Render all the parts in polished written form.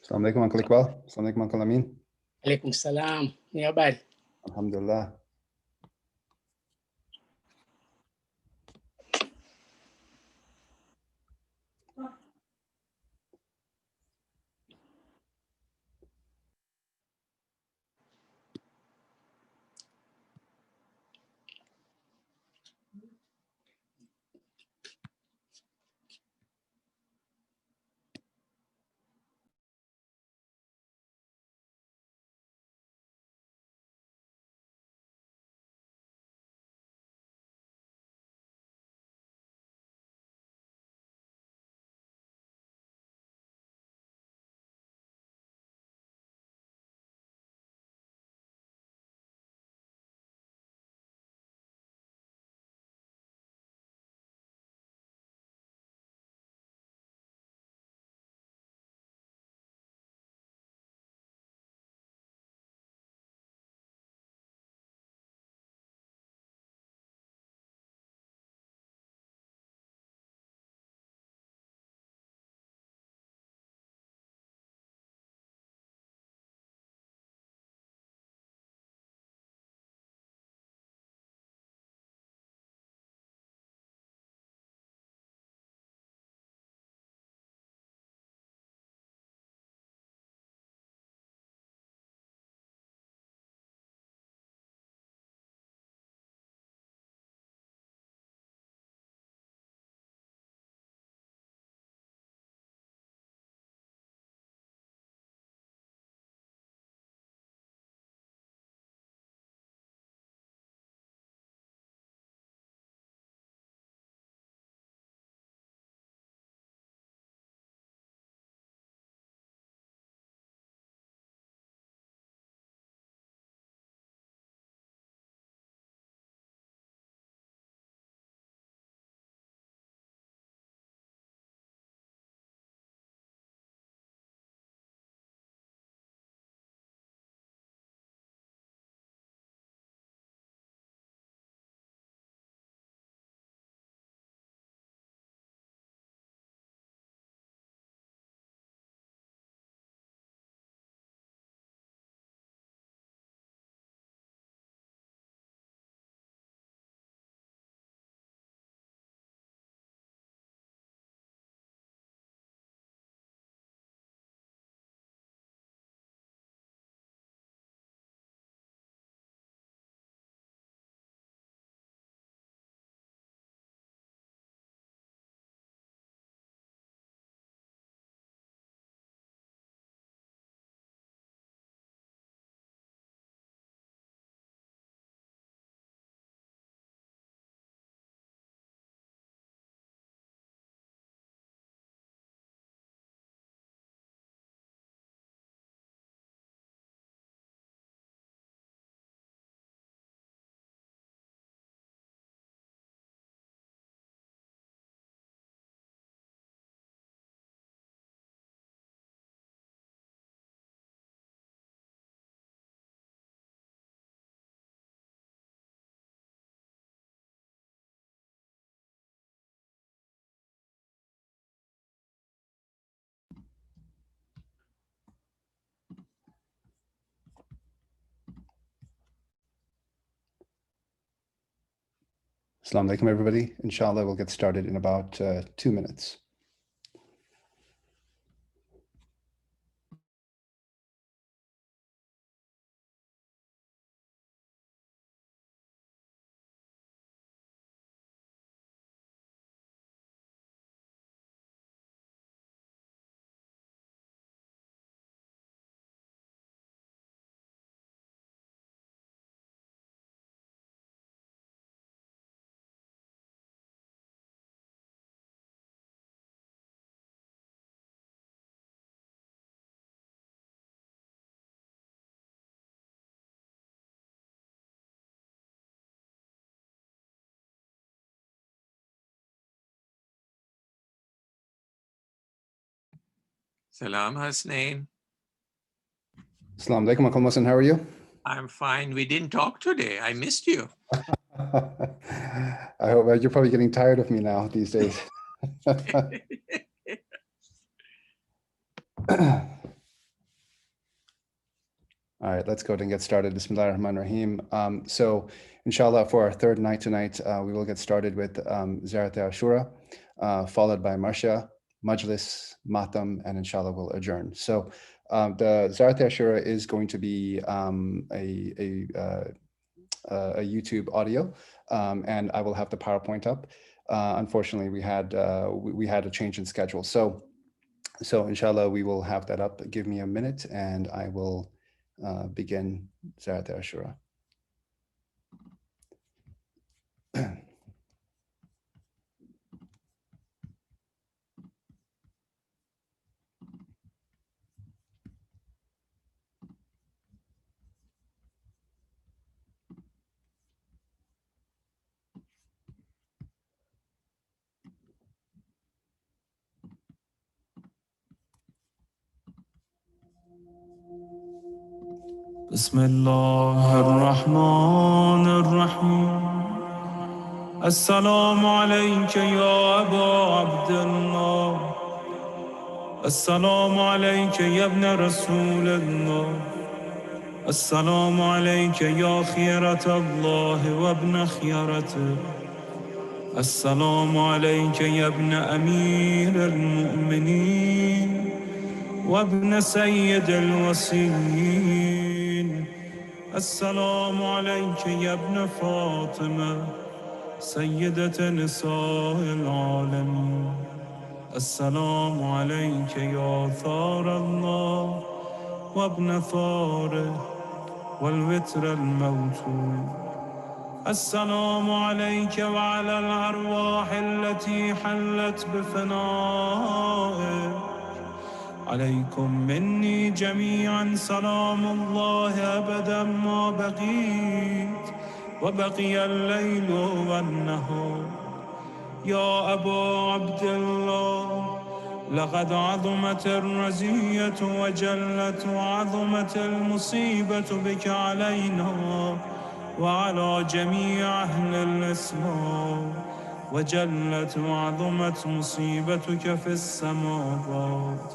Assalamu alaikum, Uncle Iqbal. Assalamu alaikum, Uncle Amin. Alaikum salam. Ni habari? Alhamdulillah. Assalamu alaikum, everybody. Inshallah, we'll get started in about 2 minutes. Salam Hasnain. Assalamu alaikum, Uncle Mohsen. How are you? I'm fine. We didn't talk today. I missed you. I hope you're probably getting tired of me now these days. All right, let's go ahead and get started. Bismillah ar-Rahman ar-Rahim. So, inshallah, for our third night tonight, we will get started with Ziyarat Ashura, followed by Marsha, Majlis, Matam, and inshallah we'll adjourn. So, the Ziyarat Ashura is going to be a YouTube audio, and I will have the PowerPoint up. Unfortunately, we had a change in schedule. So inshallah, we will have that up. Give me a minute, and I will begin Ziyarat Ashura. بسم الله الرحمن الرحيم السلام عليك يا أبا عبد الله السلام عليك يا ابن رسول الله السلام عليك يا خيرة الله وابن خيرته السلام عليك يا ابن أمير المؤمنين وابن سيد الوصيين السلام عليك يا ابن فاطمة سيدة نساء العالمين السلام عليك يا ثار الله وابن ثاره والوتر الموتور السلام عليك وعلى الأرواح التي حلت بفنائك عليكم مني جميعا سلام الله أبدا ما بقيت وبقي الليل والنهار يا أبا عبد الله لقد عظمت الرزية وجلت وعظمت المصيبة بك علينا وعلى جميع أهل الإسلام وجلت وعظمت مصيبتك في السماوات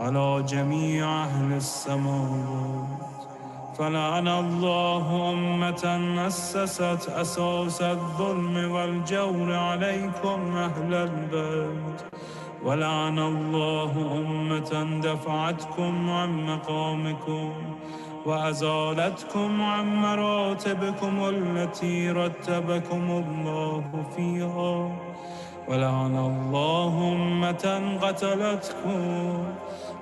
على جميع أهل السماوات فلعن الله أمة أسست أساس الظلم والجور عليكم أهل البيت ولعن الله أمة دفعتكم عن مقامكم وأزالتكم عن مراتبكم التي رتبكم الله فيها ولعن الله أمة قتلتكم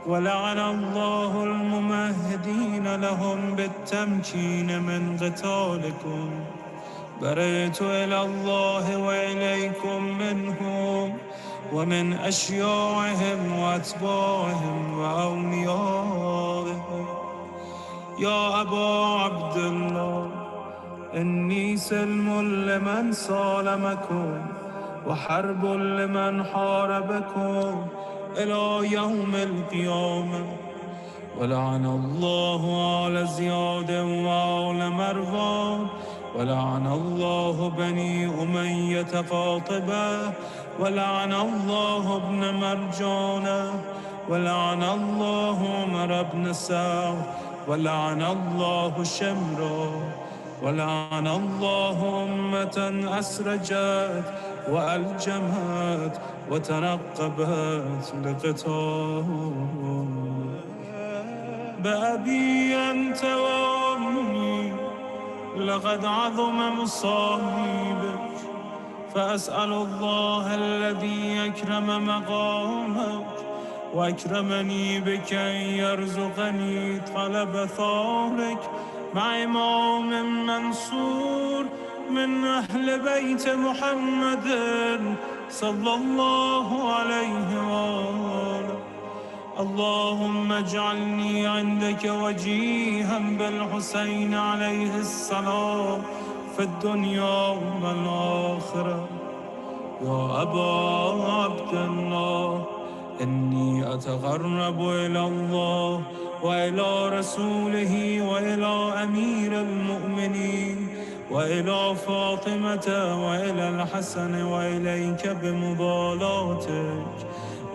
ولعن الله الممهدين لهم بالتمكين من قتالكم برئت إلى الله وإليكم منهم ومن أشياعهم وأتباعهم وأوليائهم يا أبا عبد الله إني سلم لمن سالمكم وحرب لمن حاربكم إلى يوم القيامة ولعن الله آل زياد وآل مروان ولعن الله بني أمية قاطبة ولعن الله ابن مرجانة ولعن الله عمر بن سعد ولعن الله شمرا ولعن الله أمة أسرجت وألجمت وتنقبت لقتال بأبي أنت وأمي لقد عظم مصائبك فأسأل الله الذي أكرم مقامك وأكرمني بك أن يرزقني طلب ثارك مع إمام منصور من أهل بيت محمد صلى الله عليه وآله اللهم اجعلني عندك وجيها بالحسين عليه السلام في الدنيا والآخرة يا أبا عبد الله إني أتقرب إلى الله وإلى رسوله وإلى أمير المؤمنين وإلى فاطمة وإلى الحسن وإليك بمضالاتك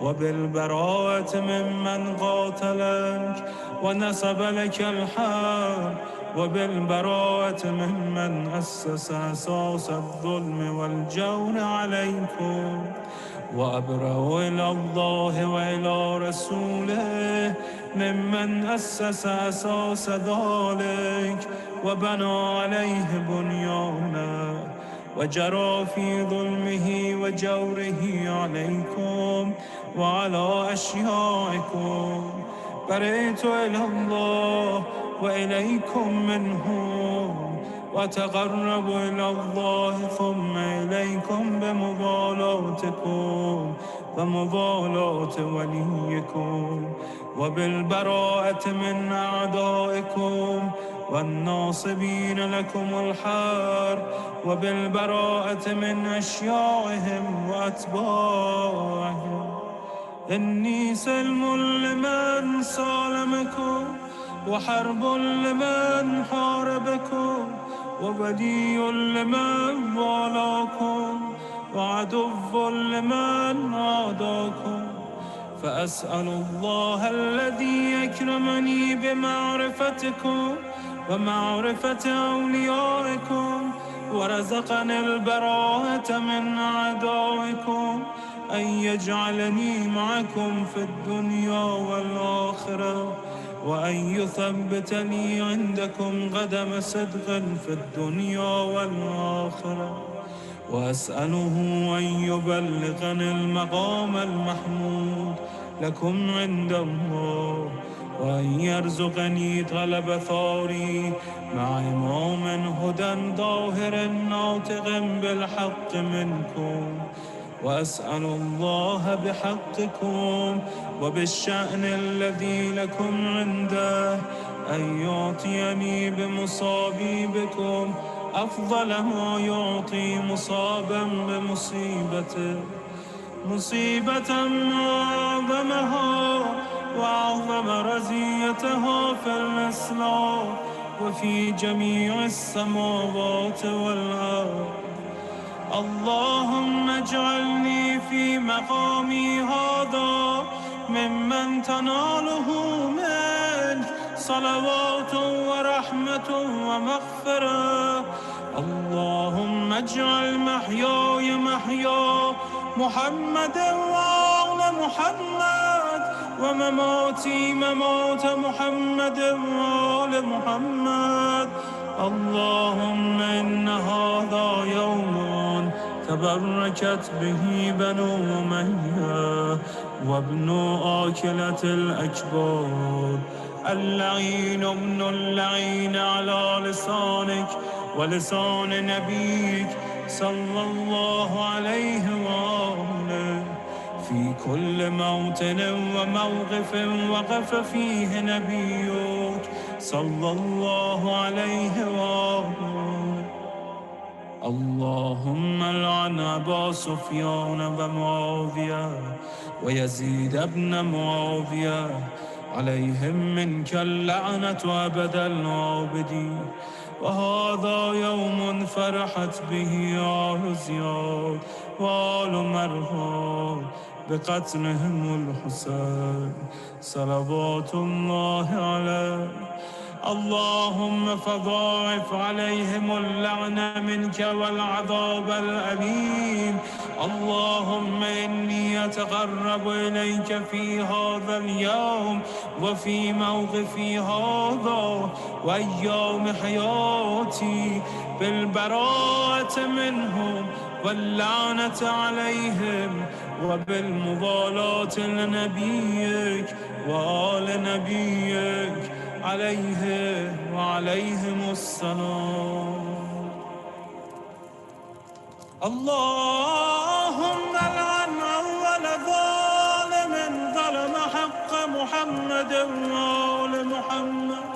وبالبراءة ممن قاتلك ونسب لك الحرب، وبالبراءة ممن أسس أساس الظلم والجور عليكم. وأبرأ إلى الله وإلى رسوله ممن أسس أساس ذلك وبنى عليه بنيانا وجرى في ظلمه وجوره عليكم وعلى أشيائكم. برئت إلى الله وإليكم منهم، وتقرب إلى الله ثم إليكم بمبالاتكم ومبالاة وليكم، وبالبراءة من أعدائكم والناصبين لكم الحرب، وبالبراءة من أشيائهم وأتباعهم. إني سلم لمن سالمكم، وحرب لمن حاربكم، وولي لمن والاكم، وعدو لمن عاداكم. فأسأل الله الذي أكرمني بمعرفتكم ومعرفة أوليائكم ورزقني البراءة من أعدائكم أن يجعلني معكم في الدنيا والآخرة، وأن يثبت لي عندكم قدم صدق في الدنيا والآخرة. وأسأله أن يبلغني المقام المحمود لكم عند الله، وأن يرزقني طلب ثاري مع إمام هدى ظاهر ناطق بالحق منكم. وأسأل الله بحقكم وبالشأن الذي لكم عنده أن يعطيني بمصابي بكم أفضل ما يعطي مصابا بمصيبته، مصيبة أعظمها وأعظم رزيتها في الإسلام وفي جميع السماوات والأرض. اللهم اجعلني في مقامي هذا ممن تناله منك صلوات ورحمة ومغفرة. اللهم اجعل محياي محيا محمد وآل محمد، ومماتي ممات محمد وآل محمد. اللهم إن هذا يوم تبركت به بنو أمية وابن آكلة الأكباد، اللعين ابن اللعين على لسانك ولسان نبيك صلى الله عليه وآله، في كل موطن وموقف وقف فيه نبيك صلى الله عليه وآله. اللهم لعن أبا سفيان ومعاوية ويزيد بن معاوية، عليهم منك اللعنة أبد العابدين. وهذا يوم فرحت به آل زياد وآل مرهان بقتلهم الحسين صلوات الله عليه. اللهم فضاعف عليهم اللعنة منك والعذاب الأليم. اللهم إني أتقرب إليك في هذا اليوم وفي موقفي هذا وأيام حياتي بالبراءة منهم واللعنة عليهم وبالمبالاة لنبيك وآل نبيك عليه وعليهم السلام. اللهم لعن أول ظالم ظلم حق محمد وآل محمد،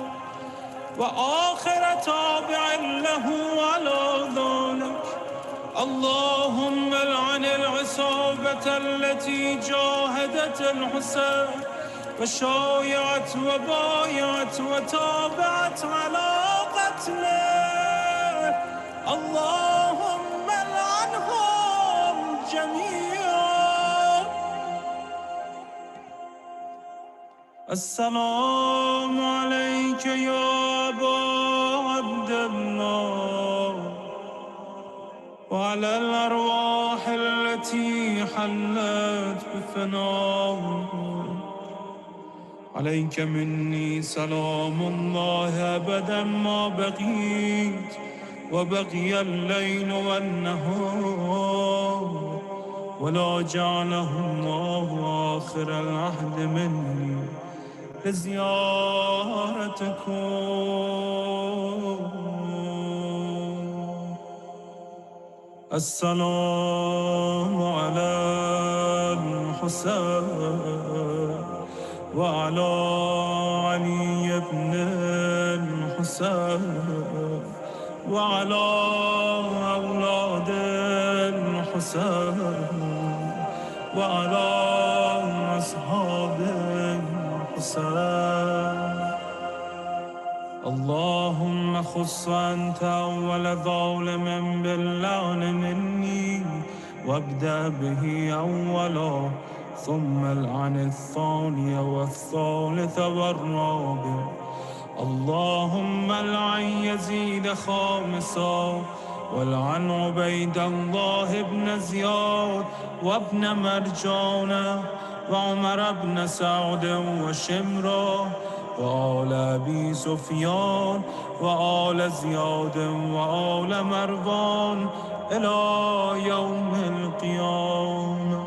وآخر تابع له على ذلك. اللهم لعن العصابة التي جاهدت الحسين وشايعت وبايعت وتابعت على قتله. اللهم لعنهم جميعا. السلام عليك يا أبا عبد الله وعلى الأرواح التي حلت بفنائك عليك مني سلام الله أبدا ما بقيت وبقي الليل والنهار ولا جعله الله آخر العهد مني لزيارتكم. السلام على الحسين وعلى علي بن الحسين وعلى أولاد الحسين وعلى أصحاب الحسين. اللهم خص أنت أول ظالم باللعن مني وابدأ به أولا ثم العن الثاني والثالث والرابع. اللهم العن يزيد خامسا والعن عبيد الله بن زياد وابن مرجان وعمر بن سعد وشمرا وآل أبي سفيان وآل زياد وآل مروان إلى يوم القيامة.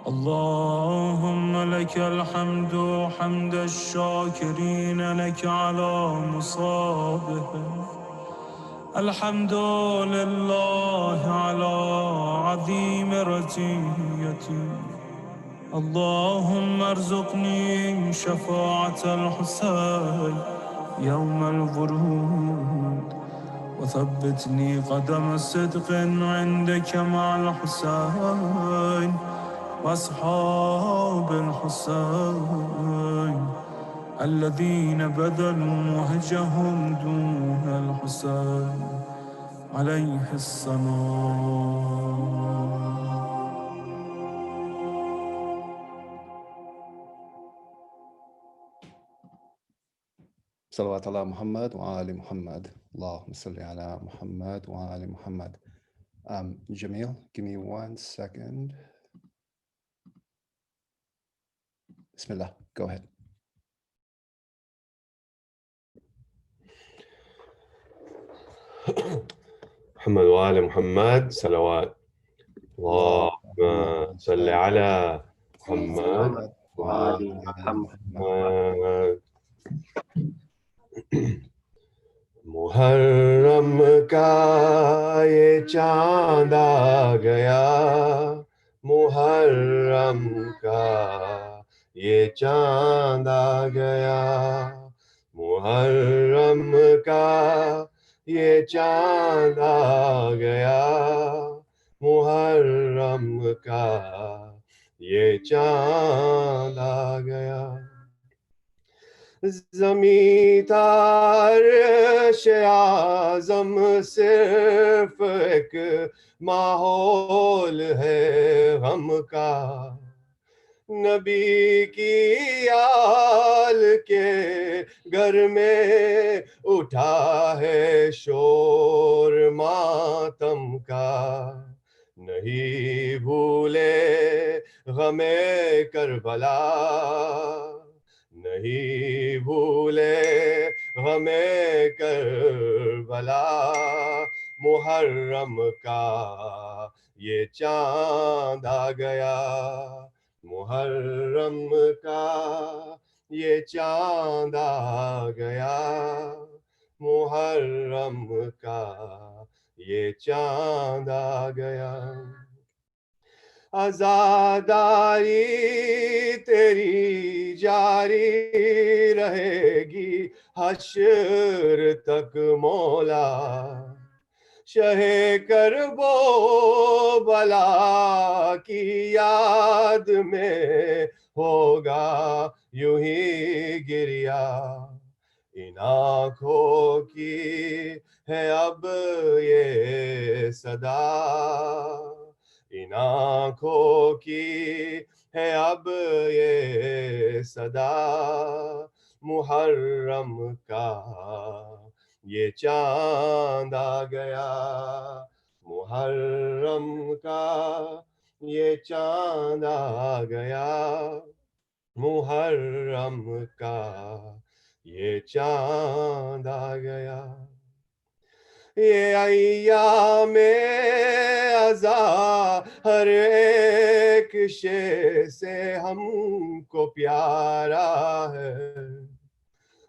اللهم لك الحمد حمد الشاكرين لك على مصابهم. الحمد لله على عظيم رجيتي. اللهم ارزقني شفاعة الحسين يوم الورود وثبتني قدم صدق عندك مع الحسين وأصحاب الحسين الذين بذلوا مهجهم دون الحسين عليه السلام. صلوات على محمد وآل محمد. اللهم صل على محمد وآل محمد. Jamil, give me 1 second. Bismillah, go ahead. محمد وآل محمد صلوات. اللهم صل على محمد وآل محمد. محرم کا یہ چاند آ گیا، محرم کا یہ چاند آ گیا، محرم کا یہ چاند آ گیا، محرم کا یہ چاند آ گیا. زمیں عرش اعظم صرف ایک ماحول ہے غم کا، نبی کی آل کے گھر میں اٹھا ہے شور ماتم کا، نہیں بھولے غم کربلا، نہیں بھولے غم کربلا، محرم کا یہ چاند آ گیا، محرم کا یہ چاند آ گیا، محرم کا یہ چاند آ گیا. عزاداری تیری جاری رہے گی حشر تک مولا، شہ کرب و بلا کی یاد میں ہوگا یوں ہی گریا، ان آنکھوں کی ہے اب یہ صدا، ان آنکھوں کی ہے اب یہ صدا محرم کا یہ چاند آ گیا محرم کا یہ چاند آ گیا محرم کا یہ چاند آ گیا یہ ایام ازا ہر ایک شے سے ہم کو پیارا ہے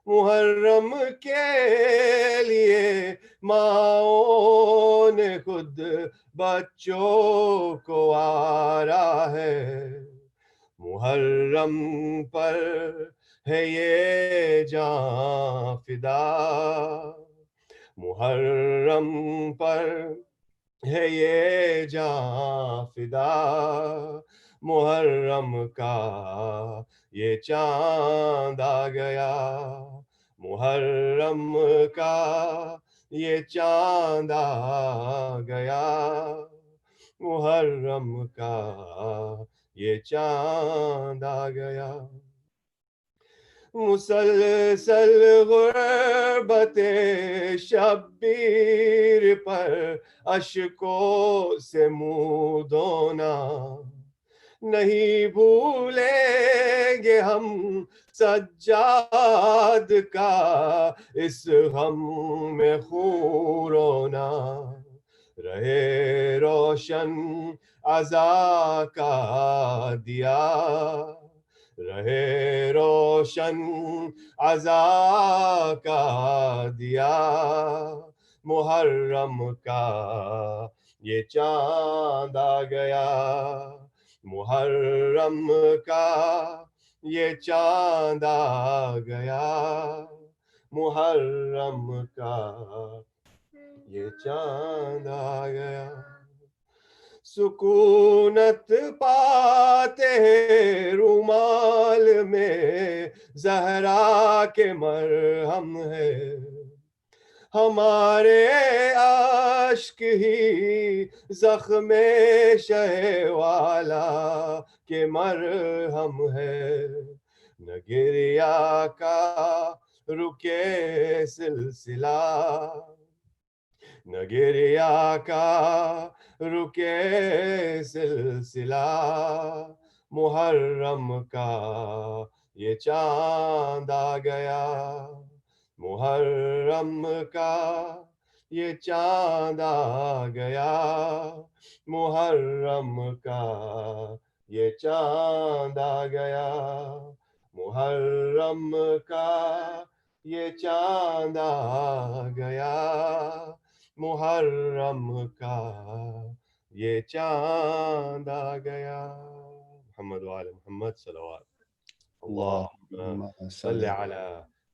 محرم کے لیے ماؤں نے خود بچوں کو آرا ہے محرم پر ہے یہ جاں فدا محرم پر ہے یہ جاں فدا محرم کا یہ چاند آ گیا محرم کا یہ چاند آ گیا محرم کا یہ چاند آ گیا مسلسل غربت شبیر پر اشکوں سے منہ دھونا نہیں بھولیں گے ہم سجاد کا اس غم میں خون رونا رہے روشن عزا کا دیا رہے روشن عزا کا دیا محرم کا یہ چاند آ گیا محرم کا یہ چاند آ گیا محرم کا یہ چاند آ گیا سکونت پاتے ہیں رومال میں زہرا کے مرہم ہے ہمارے اشک ہی زخم شہ والا کے مرہم ہے نہ گریا کا رکے سلسلہ نہ گریا کا رکے سلسلہ محرم کا یہ چاند آ گیا محرم کا یہ چاند آ گیا محرم کا یہ چاند آ گیا محرم کا یہ چاند آ گیا محرم کا یہ چاند آ گیا محمد وآل محمد صلوات اللہم صلی علی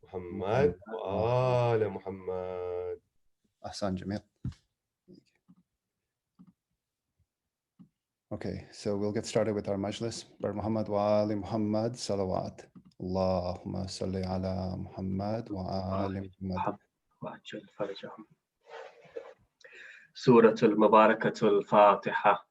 محمد وآل محمد Ahsan Jamil. Okay, so we'll get started with our majlis. Brother Muhammad wa ali Muhammad salawat. Allahumma salli ala Muhammad wa ali Muhammad. وعجل فرجهم سورة المباركة الفاتحة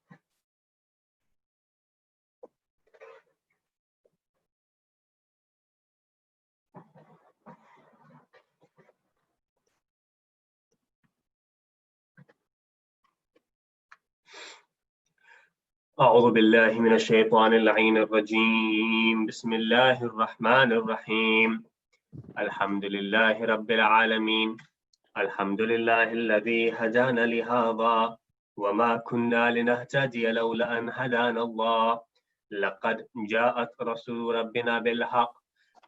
أعوذ بالله من الشيطان اللعين الرجيم بسم الله الرحمن الرحيم الحمد لله رب العالمين الحمد لله الذي هدانا لهذا وما كنا لنهتدي لولا أن هدانا الله لقد جاءت رسول ربنا بالحق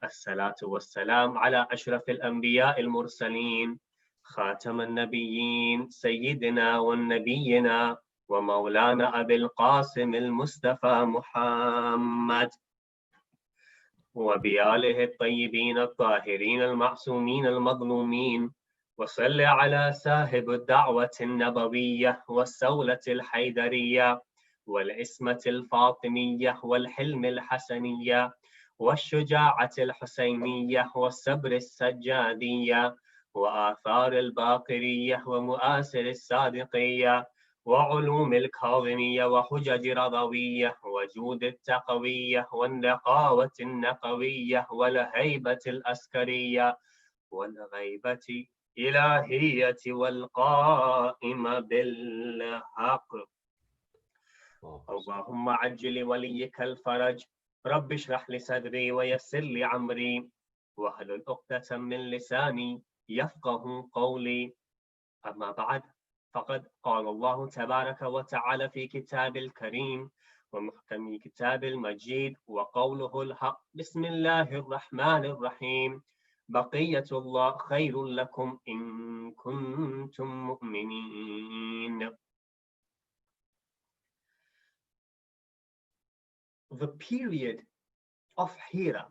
الصلاة والسلام على أشرف الأنبياء المرسلين خاتم النبيين سيدنا والنبينا ومولانا أبي القاسم المصطفى محمد وبآله الطيبين الطاهرين المعصومين المظلومين وصل على صاحب الدعوة النبوية والسولة الحيدرية والعصمة الفاطمية والحلم الحسنية والشجاعة الحسينية والصبر السجادية وآثار الباقرية ومؤاسر الصادقية وعلوم الكاظمية وحجج رضوية وجود التقوية والنقاوة النقوية والهيبة الأسكرية والغيبة الإلهية والقائمة بالحق. اللهم عجل لوليك الفرج. رب اشرح لي صدري ويسر لي أمري واحلل عقدة من لساني يفقه قولي. أما بعد، فقد قال الله تبارك وتعالى في كتاب الكريم ومحكم كتاب المجيد وقوله الحق: بسم الله الرحمن الرحيم، بقية الله خير لكم إن كنتم مؤمنين. The period of Hira,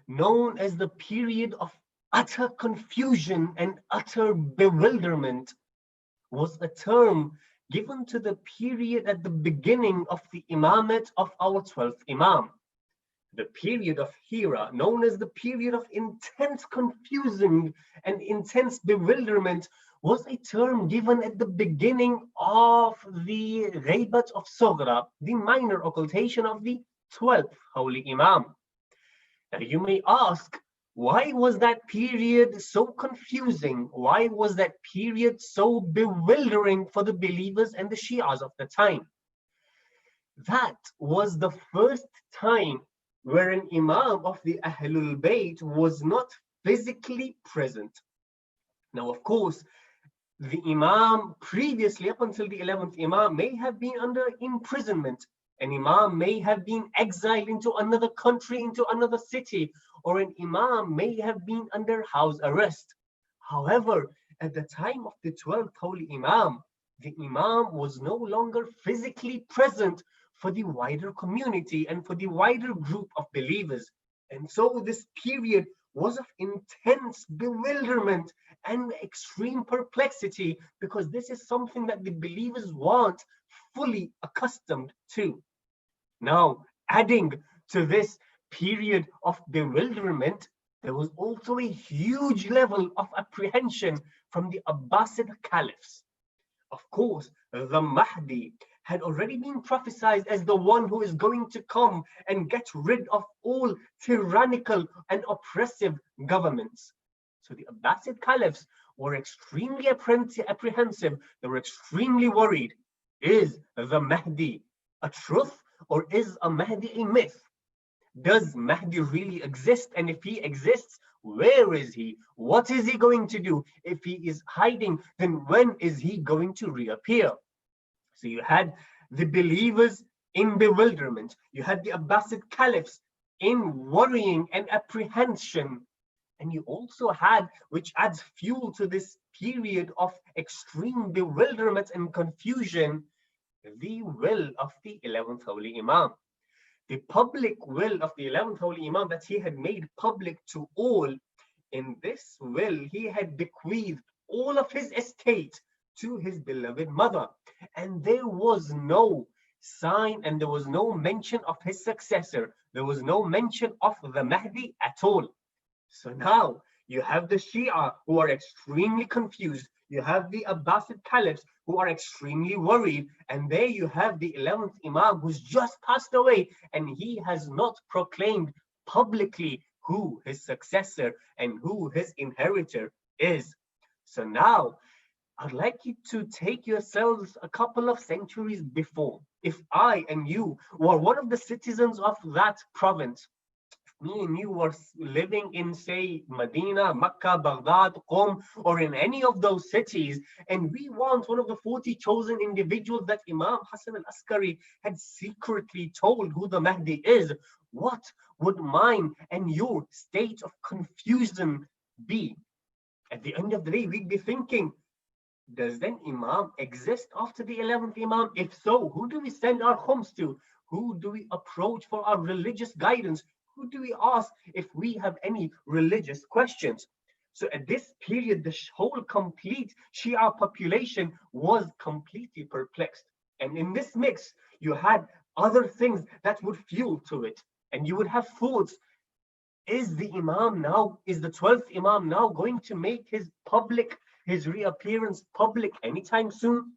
known as the period of utter confusion and utter bewilderment, was a term given to the period at the beginning of the imamate of our 12th Imam. The period of Hira, known as the period of intense confusion and intense bewilderment, was a term given at the beginning of the Ghaybat of Sughra, the minor occultation of the 12th Holy Imam. Now you may ask, why was that period so confusing? Why was that period so bewildering for the believers and the Shias of the time? That was the first time where an Imam of the Ahlul Bayt was not physically present. Now, of course, the Imam previously, up until the 11th Imam, may have been under imprisonment. An Imam may have been exiled into another country, into another city, or an Imam may have been under house arrest. However, at the time of the 12th Holy Imam, the Imam was no longer physically present for the wider community and for the wider group of believers. And so this period was of intense bewilderment and extreme perplexity, because this is something that the believers weren't fully accustomed to. Now, adding to this period of bewilderment, there was also a huge level of apprehension from the Abbasid caliphs. Of course, the Mahdi had already been prophesied as the one who is going to come and get rid of all tyrannical and oppressive governments. So the Abbasid caliphs were extremely apprehensive. They were extremely worried. Is the Mahdi a truth, or is a Mahdi a myth? Does Mahdi really exist? And if he exists, where is he? What is he going to do? If he is hiding, then when is he going to reappear? So you had the believers in bewilderment. You had the Abbasid caliphs in worrying and apprehension. And you also had, which adds fuel to this period of extreme bewilderment and confusion, the will of the 11th Holy Imam. The public will of the 11th Holy Imam that he had made public to all. In this will, he had bequeathed all of his estate to his beloved mother. And there was no sign and there was no mention of his successor. There was no mention of the Mahdi at all. So now you have the Shia who are extremely confused. You have the Abbasid caliphs who are extremely worried. And there you have the 11th Imam who's just passed away, and he has not proclaimed publicly who his successor and who his inheritor is. So now I'd like you to take yourselves a couple of centuries before. If I and you were one of the citizens of that province, me and you were living in, say, Medina, Mecca, Baghdad, Qom, or in any of those cities, and we want one of the 40 chosen individuals that Imam Hassan al-Askari had secretly told who the Mahdi is, what would mine and your state of confusion be? At the end of the day, we'd be thinking, does then Imam exist after the 11th Imam? If so, who do we send our khums to? Who do we approach for our religious guidance? Who do we ask if we have any religious questions? So at this period, the whole complete Shia population was completely perplexed. And in this mix, you had other things that would fuel to it. And you would have thoughts, is the 12th Imam now going to make his reappearance public anytime soon?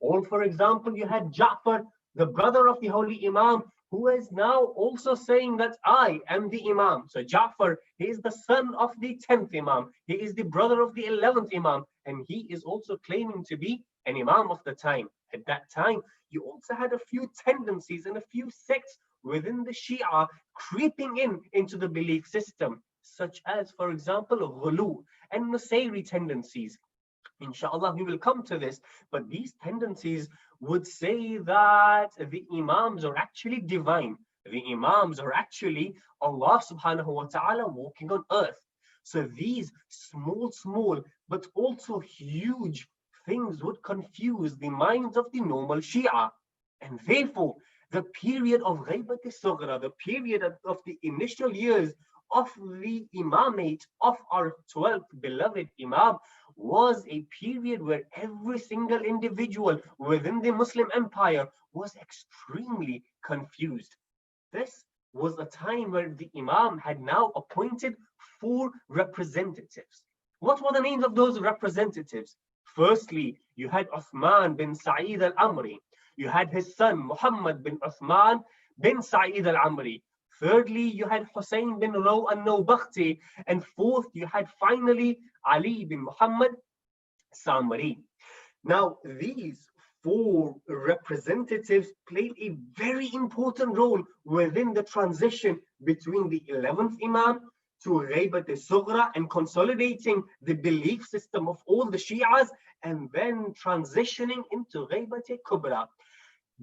Or for example, you had Ja'far, the brother of the Holy Imam, who is now also saying that I am the Imam. So Ja'far, he is the son of the 10th Imam. He is the brother of the 11th Imam. And he is also claiming to be an Imam of the time. At that time, you also had a few tendencies and a few sects within the Shia creeping into the belief system, such as, for example, Ghulu and Nusayri tendencies. Inshallah, we will come to this, but these tendencies would say that the Imams are actually divine. The Imams are actually Allah subhanahu wa ta'ala walking on earth. So these small, but also huge things would confuse the minds of the normal Shia. And therefore, the period of Ghaybat al-Sughra, the period of the initial years of the imamate of our 12th beloved Imam, was a period where every single individual within the Muslim empire was extremely confused. This was a time where the Imam had now appointed 4 representatives. What were the names of those representatives? Firstly, you had Uthman bin Sa'id al-Amri. You had his son Muhammad bin Uthman bin Sa'id al-Amri. Thirdly, you had Hussein bin Raw al-Nawbakhti. And fourth, you had finally Ali bin Muhammad Samari. Now, these 4 representatives played a very important role within the transition between the 11th Imam to Ghaybat al-Sughra and consolidating the belief system of all the Shias, and then transitioning into Ghaybat al-Kubra.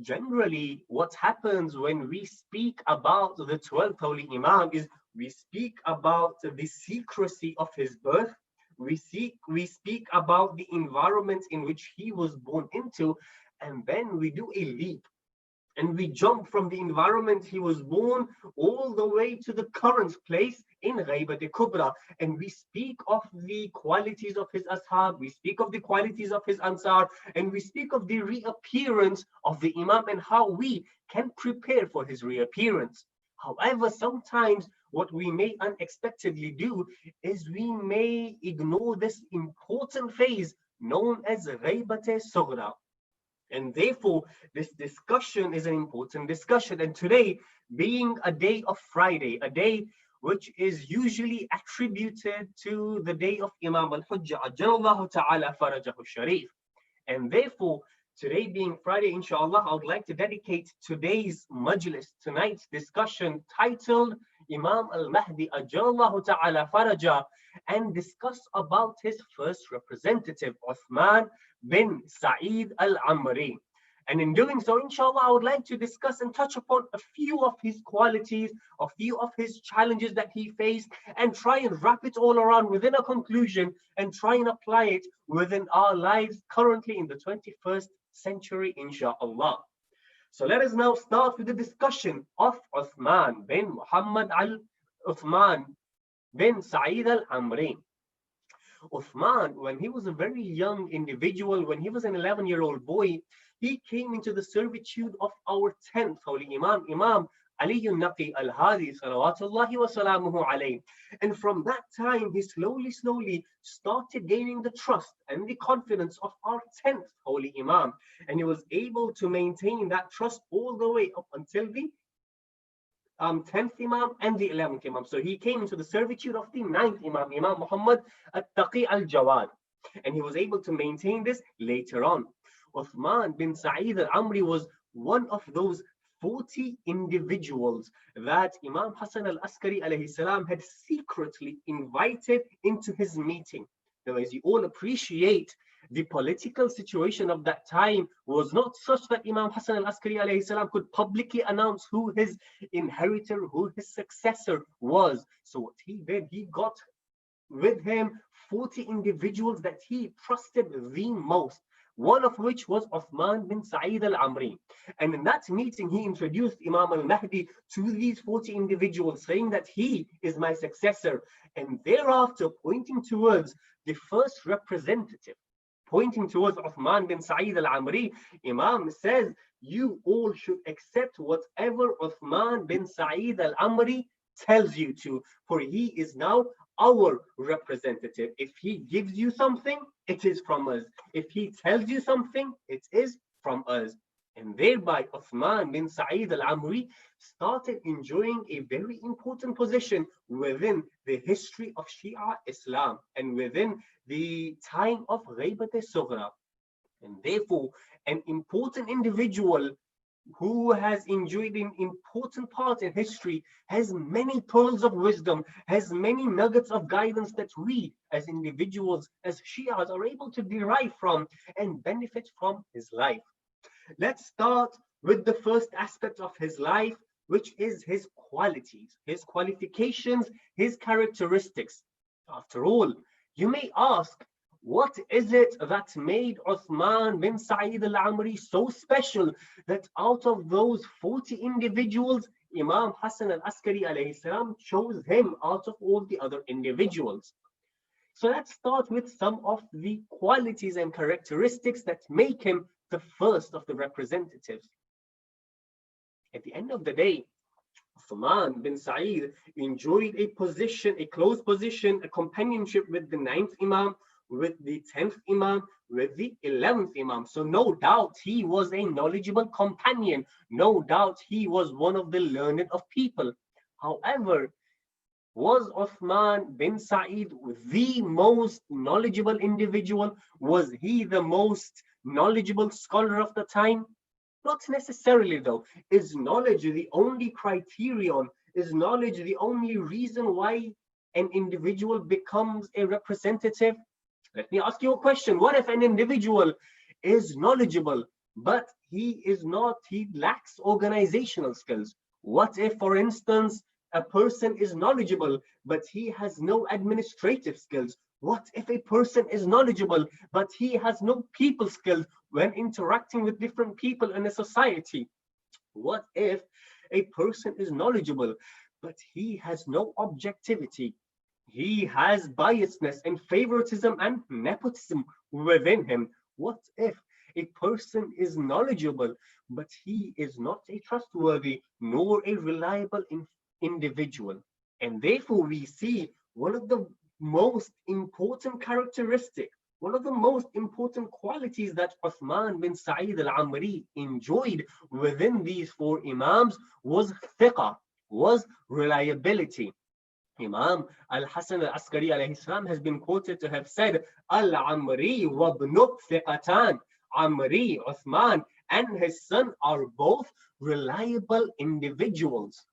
Generally, what happens when we speak about the 12th Holy Imam is we speak about the secrecy of his birth. We speak about the environment in which he was born into, and then we do a leap and we jump from the environment he was born all the way to the current place in Ghaybat al-Kubra, and we speak of the qualities of his ashab, we speak of the qualities of his ansar, and we speak of the reappearance of the Imam and how we can prepare for his reappearance. However, sometimes what we may unexpectedly do is we may ignore this important phase known as Ghaybat al-Sughra. And therefore, this discussion is an important discussion. And today, being a day of Friday, a day which is usually attributed to the day of Imam al-Hujjah, Ajjallahu ta'ala farajahu sharif. And therefore, today being Friday, inshallah, I would like to dedicate today's majlis, tonight's discussion, titled Imam al-Mahdi, Ajjallahu ta'ala farajah, and discuss about his first representative, Uthman bin Sa'id al-Amri. And in doing so, inshallah, I would like to discuss and touch upon a few of his qualities, a few of his challenges that he faced, and try and wrap it all around within a conclusion and try and apply it within our lives currently in the 21st century, inshallah. So let us now start with the discussion of Uthman bin Muhammad al-Uthman bin Sa'id al-Amri. Uthman, when he was a very young individual, when he was an 11-year-old boy, he came into the servitude of our 10th Holy Imam, Imam Ali al-Naqi al-Hadi, salawatullahi wa salamuhu alayhi. And from that time, he slowly started gaining the trust and the confidence of our 10th Holy Imam. And he was able to maintain that trust all the way up until the 10th Imam and the 11th Imam. So he came into the servitude of the 9th Imam, Imam Muhammad al-Taqi al-Jawad. And he was able to maintain this later on. Uthman bin Sa'id al-Amri was one of those 40 individuals that Imam Hassan al-Askari alayhi salam had secretly invited into his meeting. Now, as you all appreciate, the political situation of that time was not such that Imam Hassan al-Askari alayhi salam could publicly announce who his inheritor, who his successor was. So what he did, he got with him 40 individuals that he trusted the most, one of which was Uthman bin Sa'id al-Amri. And in that meeting, he introduced Imam al-Mahdi to these 40 individuals, saying that he is my successor. And thereafter, pointing towards the first representative, pointing towards Uthman bin Sa'id al-Amri, Imam says, you all should accept whatever Uthman bin Sa'id al-Amri tells you to, for he is now our representative. If he gives you something, it is from us. If he tells you something, it is from us. And thereby, Uthman bin Sa'id al-Amri started enjoying a very important position within the history of Shia Islam and within the time of Ghaybat al-Sughra. And therefore, an important individual who has enjoyed an important part in history, has many pearls of wisdom, has many nuggets of guidance that we as individuals, as Shias, are able to derive from and benefit from his life. Let's start with the first aspect of his life, which is his qualities, his qualifications, his characteristics. After all, you may ask, what is it that made Uthman bin Sa'id al-Amri so special that out of those 40 individuals, Imam Hassan al-Askari alayhi salam chose him out of all the other individuals? So let's start with some of the qualities and characteristics that make him the first of the representatives. At the end of the day, Uthman bin Sa'id enjoyed a position, a close position, a companionship with the 9th Imam, with the 10th Imam, with the 11th Imam. So no doubt he was a knowledgeable companion. No doubt he was one of the learned of people. However, was Uthman bin Sa'id the most knowledgeable individual? Was he the most knowledgeable scholar of the time? Not necessarily though. Is knowledge the only criterion? Is knowledge the only reason why an individual becomes a representative? Let me ask you a question. What if an individual is knowledgeable, but he lacks organizational skills? What if, for instance, a person is knowledgeable, but he has no administrative skills? What if a person is knowledgeable, but he has no people skills when interacting with different people in a society? What if a person is knowledgeable, but he has no objectivity? He has biasness and favoritism and nepotism within him. What if a person is knowledgeable, but he is not a trustworthy nor a reliable individual? And therefore, we see one of the most important characteristics, one of the most important qualities that Uthman bin Sa'id al-Amri enjoyed within these 4 Imams was thiqah, was reliability. Imam al-Hasan al-Askari alayhi salam has been quoted to have said, Al-Amri wa ibnu thiqatan. Amri, Uthman, and his son are both reliable individuals.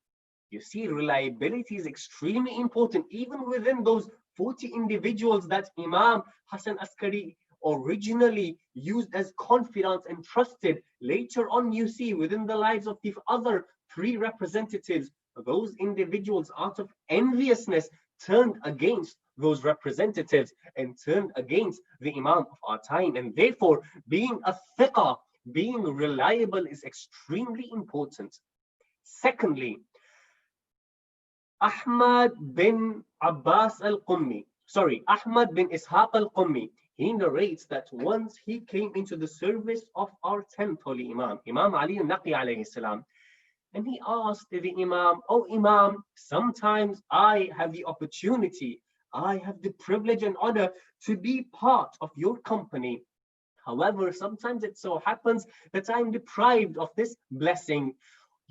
You see, reliability is extremely important, even within those 40 individuals that Imam Hassan Askari originally used as confidants and trusted. Later on, you see within the lives of the other 3 representatives, those individuals, out of enviousness, turned against those representatives and turned against the Imam of our time. And therefore, being a thiqah, being reliable, is extremely important. Secondly, Ahmad bin Ahmad bin Ishaq al-Qummi, he narrates that once he came into the service of our 10th Holy Imam, Imam Ali al-Naqi alayhi salam, and he asked the Imam, "Oh Imam, sometimes I have the opportunity, I have the privilege and honor to be part of your company. However, sometimes it so happens that I'm deprived of this blessing.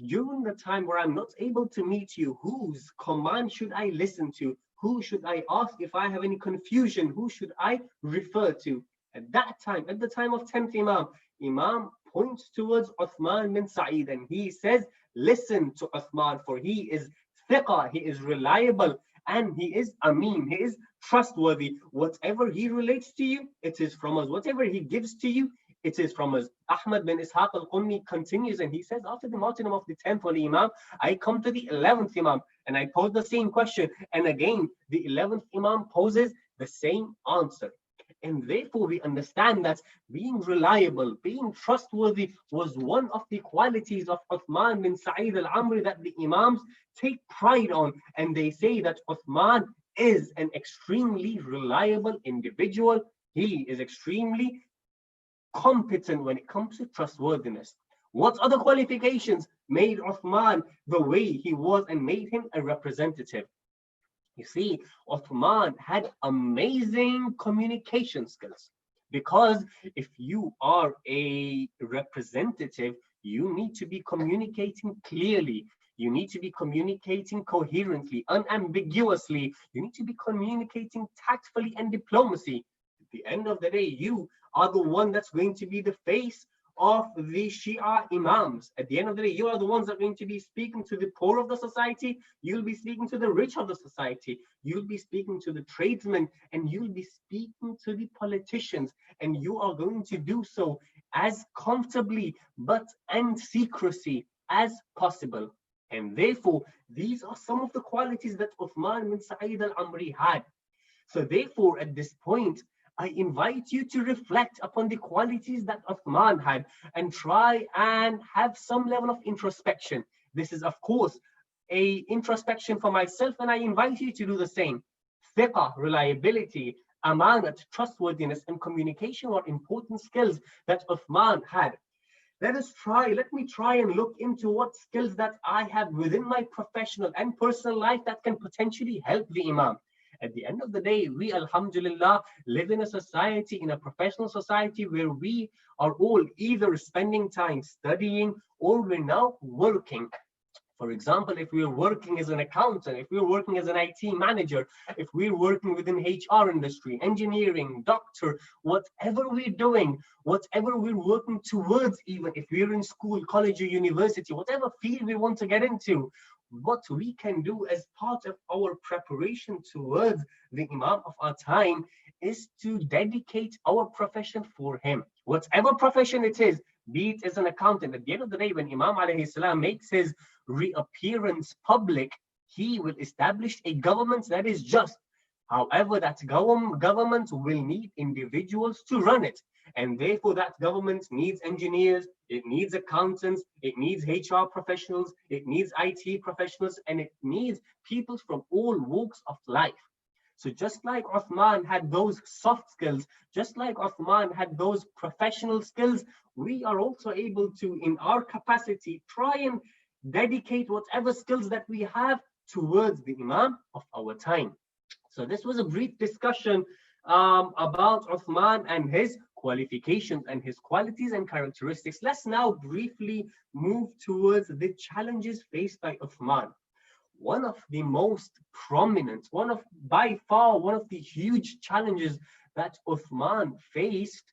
During the time where I'm not able to meet you, whose command should I listen to? Who should I ask if I have any confusion? Who should I refer to?" At that time, at the time of 10th Imam, Imam points towards Uthman bin Sa'id and he says, "Listen to Uthman, for he is thiqah, he is reliable, and he is ameen, he is trustworthy. Whatever he relates to you, it is from us. Whatever he gives to you, it is from us." Ahmad bin Ishaq al-Qummi continues and he says, after the martyrdom of the 10th Holy Imam, I come to the 11th Imam and I pose the same question. And again, the 11th Imam poses the same answer. And therefore, we understand that being reliable, being trustworthy was one of the qualities of Uthman bin Sa'id al-Amri that the Imams take pride on. And they say that Uthman is an extremely reliable individual. He is extremely competent when it comes to trustworthiness. What other qualifications made Uthman the way he was and made him a representative? You see, Uthman had amazing communication skills, because if you are a representative, you need to be communicating clearly. You need to be communicating coherently, unambiguously. You need to be communicating tactfully and diplomacy. At the end of the day, you are the one that's going to be the face of the Shia Imams. At the end of the day, you are the ones that are going to be speaking to the poor of the society. You'll be speaking to the rich of the society. You'll be speaking to the tradesmen, and you'll be speaking to the politicians. And you are going to do so as comfortably but in secrecy as possible. And therefore, these are some of the qualities that Uthman bin Sa'id al-Amri had. So therefore, at this point, I invite you to reflect upon the qualities that Uthman had and try and have some level of introspection. This is, of course, a introspection for myself, and I invite you to do the same. Thiqah, reliability, amanat, trustworthiness, and communication are important skills that Uthman had. Let me try and look into what skills that I have within my professional and personal life that can potentially help the Imam. At the end of the day, we, alhamdulillah, live in a society, in a professional society, where we are all either spending time studying or we're now working. For example, if we're working as an accountant, if we're working as an IT manager, if we're working within HR industry, engineering, doctor, whatever we're doing, whatever we're working towards, even if we're in school, college, or university, whatever field we want to get into, what we can do as part of our preparation towards the Imam of our time is to dedicate our profession for him. Whatever profession it is, be it as an accountant, at the end of the day, when Imam alayhi salam makes his reappearance public, he will establish a government that is just. However, that government will need individuals to run it. And therefore, that government needs engineers, it needs accountants, it needs HR professionals, it needs IT professionals, and it needs people from all walks of life. So just like Uthman had those soft skills, just like Uthman had those professional skills, we are also able to, in our capacity, try and dedicate whatever skills that we have towards the Imam of our time. So this was a brief discussion about Uthman and his qualifications and his qualities and characteristics. Let's now briefly move towards the challenges faced by Uthman. One of the most prominent, by far one of the huge challenges that Uthman faced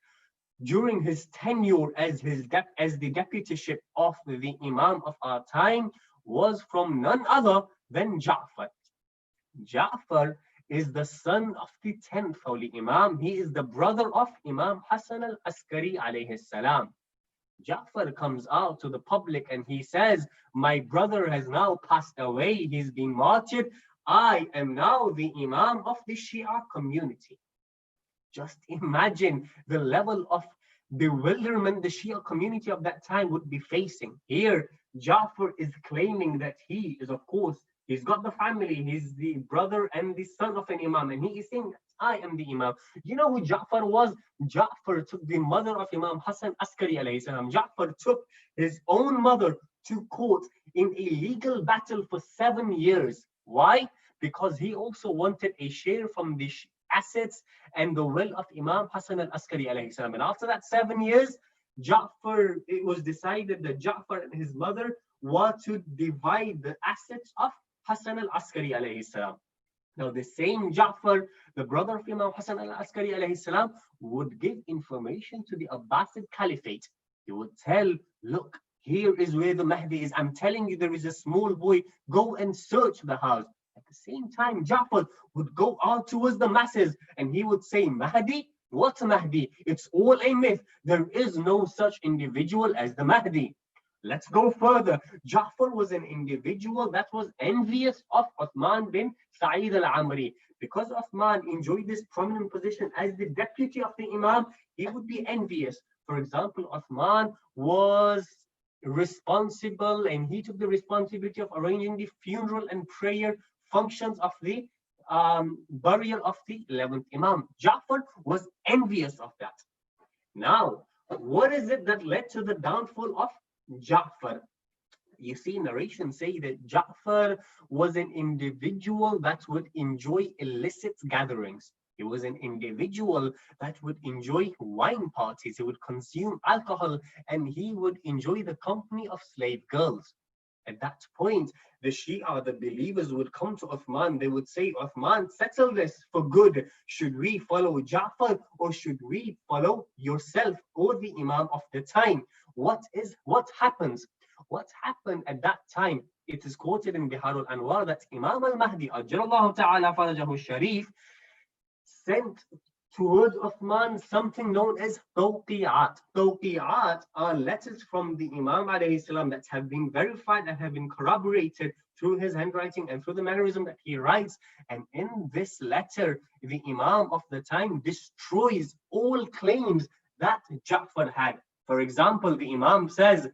during his tenure as the deputyship of the Imam of our time was from none other than Ja'far. Ja'far is the son of the 10th Holy Imam. He is the brother of Imam Hassan al-Askari alayhi salam. Ja'far comes out to the public and he says, my brother has now passed away, he's been martyred. I am now the Imam of the Shia community. Just imagine the level of bewilderment the Shia community of that time would be facing. Here, Ja'far is claiming that he is, of course, he's got the family, he's the brother and the son of an Imam, and he is saying, I am the Imam. You know who Ja'far was? Ja'far took the mother of Imam Hassan Askari alayhi salam. Ja'far took his own mother to court in a legal battle for 7 years. Why? Because he also wanted a share from the assets and the wealth of Imam Hassan al-Askari alayhi salam. And after that 7 years, it was decided that Ja'far and his mother were to divide the assets of Hassan al-Askari alayhi salam. Now, the same Ja'far, the brother of Imam Hassan al-Askari alayhi salam, would give information to the Abbasid Caliphate. He would tell, look, here is where the Mahdi is. I'm telling you, there is a small boy. Go and search the house. At the same time, Ja'far would go out towards the masses and he would say, Mahdi? What's Mahdi? It's all a myth. There is no such individual as the Mahdi. Let's go further. Ja'far was an individual that was envious of Uthman bin Sa'id al-Amri. Because Uthman enjoyed this prominent position as the deputy of the Imam, he would be envious. For example, Uthman was responsible and he took the responsibility of arranging the funeral and prayer functions of the burial of the 11th Imam. Ja'far was envious of that. Now, what is it that led to the downfall of Ja'far? You see narrations say that Ja'far was an individual that would enjoy illicit gatherings. He was an individual that would enjoy wine parties. He would consume alcohol, and he would enjoy the company of slave girls. At that point, the Shia, the believers, would come to Uthman. They would say, Uthman, settle this for good. Should we follow Ja'far, or should we follow yourself or the Imam of the time? What happens? What happened at that time? It is quoted in Bihar al-Anwar that Imam al-Mahdi, Ajjalallahu ta'ala farajahu sharif, sent towards Uthman something known as tawqi'at. Tawqi'at are letters from the Imam alayhi salam that have been verified and have been corroborated through his handwriting and through the mannerism that he writes. And in this letter, the Imam of the time destroys all claims that Ja'far had. For example, the Imam says,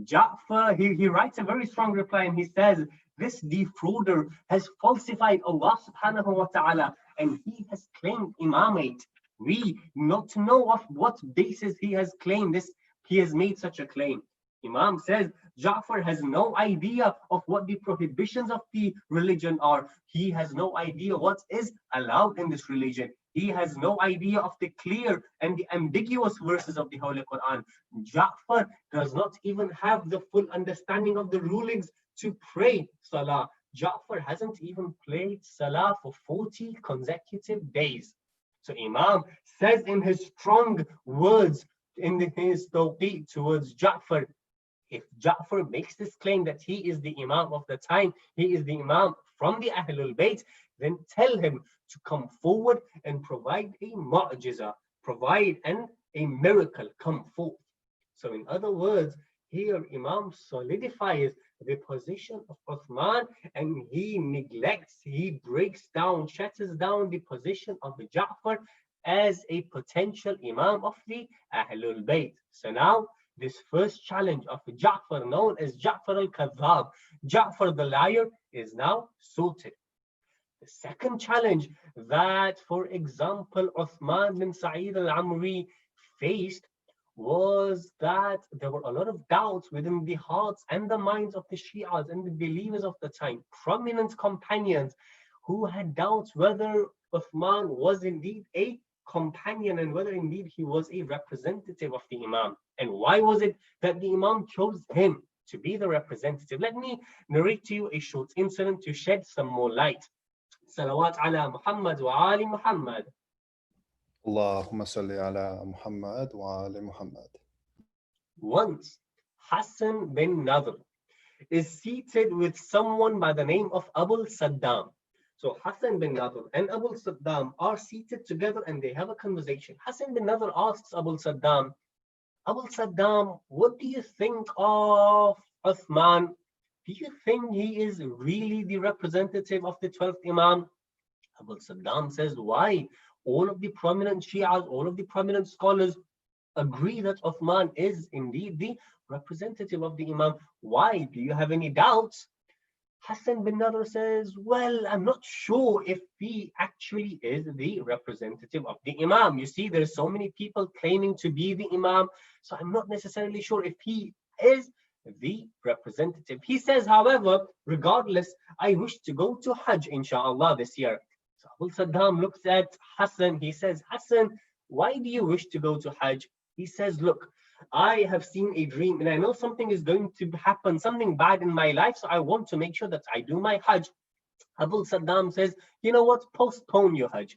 Ja'far, he writes a very strong reply, and he says, this defrauder has falsified Allah subhanahu wa ta'ala, and he has claimed imamate. We not know of what basis he has claimed this, he has made such a claim. Imam says Ja'far has no idea of what the prohibitions of the religion are. He has no idea what is allowed in this religion. He has no idea of the clear and the ambiguous verses of the Holy Quran. Ja'far does not even have the full understanding of the rulings to pray Salah. Ja'far hasn't even prayed Salah for 40 consecutive days. So Imam says in his strong words, in his tawqi towards Ja'far, if Ja'far makes this claim that he is the Imam of the time, he is the Imam from the Ahlul Bayt, then tell him to come forward and provide a mu'jiza, provide a miracle, come forth. So in other words, here Imam solidifies the position of Uthman, and he neglects, he breaks down, shatters down the position of Ja'far as a potential Imam of the Ahlul Bayt. So now this first challenge of Ja'far, known as Ja'far al-Kadhab, Ja'far the liar, is now sorted. The second challenge that, for example, Uthman bin Sa'id al-Amri faced was that there were a lot of doubts within the hearts and the minds of the Shias and the believers of the time, prominent companions who had doubts whether Uthman was indeed a companion and whether indeed he was a representative of the Imam. And why was it that the Imam chose him to be the representative? Let me narrate to you a short incident to shed some more light. Salawat ala Muhammad wa ali Muhammad. Allahumma salli ala Muhammad wa ali Muhammad. Once, Hassan bin Nadr is seated with someone by the name of Abu Saddam. So Hassan bin Nadr and Abu Saddam are seated together and they have a conversation. Hassan bin Nadr asks Abu Saddam, what do you think of Uthman? Do you think he is really the representative of the 12th Imam? Abu Saddam says, why? All of the prominent Shias, all of the prominent scholars agree that Uthman is indeed the representative of the Imam. Why? Do you have any doubts? Hassan bin Nadr says, well, I'm not sure if he actually is the representative of the Imam. You see, there's so many people claiming to be the Imam, so I'm not necessarily sure if he is the representative. He says, however, regardless, I wish to go to Hajj, inshallah, this year. So Abu Saddam looks at Hassan. He says, Hassan, why do you wish to go to Hajj? He says, look, I have seen a dream and I know something is going to happen, something bad in my life, so I want to make sure that I do my Hajj. Abu Saddam says, you know what, postpone your Hajj.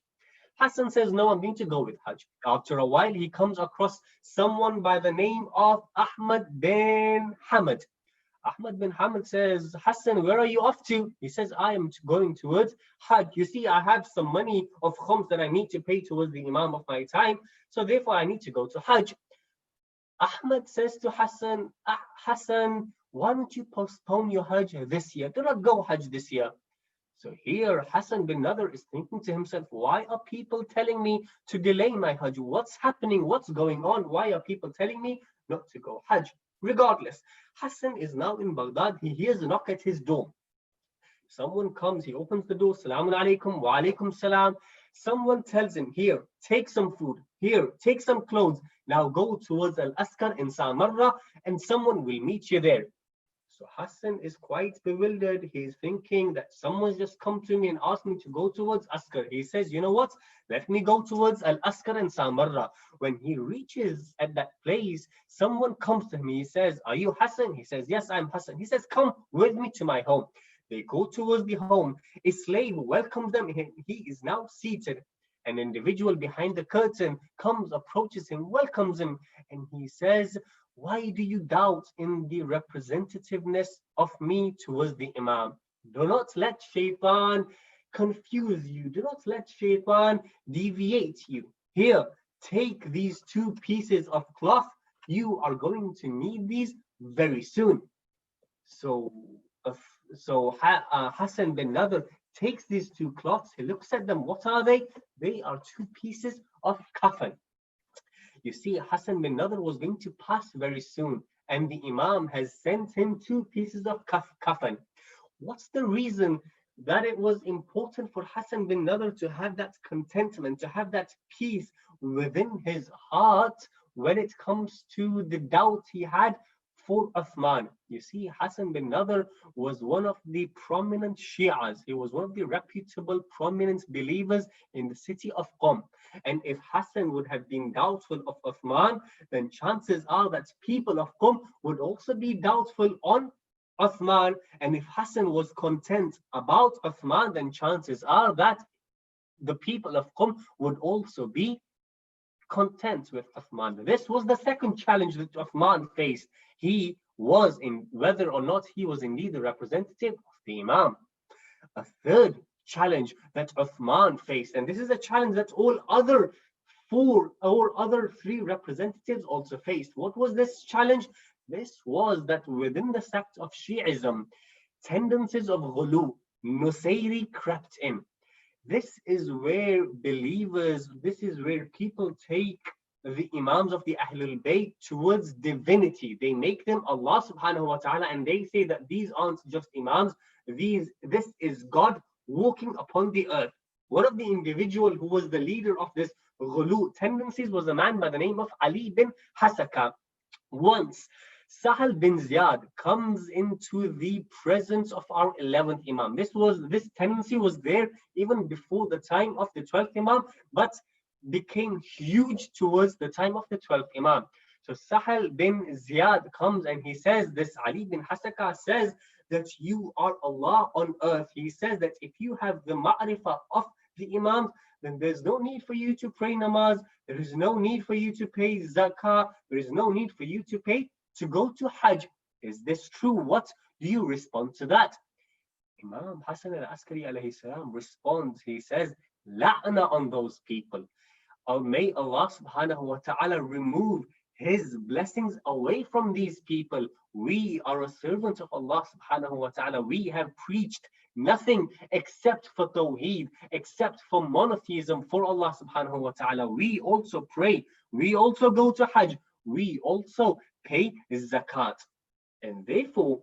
Hassan says, no, I'm going to go with Hajj. After a while, he comes across someone by the name of Ahmad bin Hamad. Ahmad bin Hamad says, Hassan, where are you off to? He says, I am going towards Hajj. You see, I have some money of khums that I need to pay towards the Imam of my time, so therefore I need to go to Hajj. Ahmad says to Hassan, Hassan, why don't you postpone your Hajj this year? Do not go Hajj this year. So here Hassan bin Nadr is thinking to himself, why are people telling me to delay my Hajj? What's happening? What's going on? Why are people telling me not to go Hajj? Regardless, Hassan is now in Baghdad. He hears a knock at his door. Someone comes, he opens the door. Salamun alaikum, wa alaikum salam. Someone tells him, here, take some food. Here, take some clothes. Now go towards Al-Askar in Samarra and someone will meet you there. So Hassan is quite bewildered. He's thinking that someone's just come to me and asked me to go towards Askar. He says, you know what? Let me go towards Al-Askar and Samarra. When he reaches at that place, someone comes to him. He says, are you Hassan? He says, yes, I'm Hassan. He says, come with me to my home. They go towards the home. A slave welcomes them. He is now seated. An individual behind the curtain comes, approaches him, welcomes him, and he says, why do you doubt in the representativeness of me towards the Imam? Do not let shaitan confuse you. Do not let shaitan deviate you. Here, take these 2 pieces of cloth. You are going to need these very soon. So Hassan bin Nadr takes these 2 cloths. He looks at them. What are they? They are 2 pieces of kafan. You see, Hassan bin Nadr was going to pass very soon, and the Imam has sent him 2 pieces of kafan. What's the reason that it was important for Hassan bin Nadr to have that contentment, to have that peace within his heart when it comes to the doubt he had for Uthman? You see, Hassan bin Nadr was one of the prominent Shi'as. He was one of the reputable, prominent believers in the city of Qom. And if Hassan would have been doubtful of Uthman, then chances are that people of Qom would also be doubtful on Uthman. And if Hassan was content about Uthman, then chances are that the people of Qom would also be content with Uthman. This was the second challenge that Uthman faced. He was in whether or not he was indeed the representative of the Imam. A third challenge that Uthman faced, and this is a challenge that all other 3 representatives also faced. What was this challenge? This was that within the sect of Shi'ism, tendencies of ghulu, nusayri crept in. This is where believers, this is where people take the Imams of the Ahlul Bayt towards divinity. They make them Allah subhanahu wa ta'ala, and they say that these aren't just Imams, this is God walking upon the earth. One of the individual who was the leader of this ghulu tendencies was a man by the name of Ali bin Hasaka. Once Sahal bin Ziyad comes into the presence of our 11th Imam. This tendency was there even before the time of the 12th Imam, but became huge towards the time of the 12th Imam. So Sahal bin Ziyad comes and he says, this Ali bin Hasaka says that you are Allah on earth. He says that if you have the ma'rifah of the Imams, then there's no need for you to pray namaz, there is no need for you to pay zakah, there is no need for you to go to Hajj. Is this true? What do you respond to that? Imam Hassan al-Askari alayhi salam responds, he says, la'na on those people. Or may Allah subhanahu wa ta'ala remove his blessings away from these people. We are a servant of Allah subhanahu wa ta'ala. We have preached nothing except for Tawheed, except for monotheism for Allah subhanahu wa ta'ala. We also pray, we also go to Hajj, we also pay zakat. And therefore,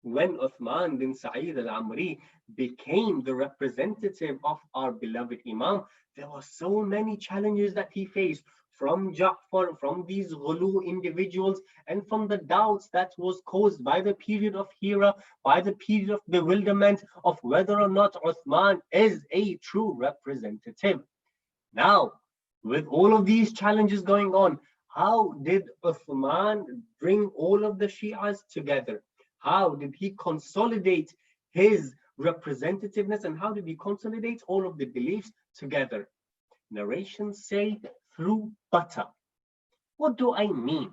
when Uthman bin Sa'id al-Amri became the representative of our beloved Imam, there were so many challenges that he faced from Ja'far, from these ghulu individuals, and from the doubts that was caused by the period of Hira, by the period of bewilderment of whether or not Uthman is a true representative. Now, with all of these challenges going on, how did Uthman bring all of the Shi'as together? How did he consolidate his representativeness, and how did he consolidate all of the beliefs together? Narrations say through butter. What do I mean?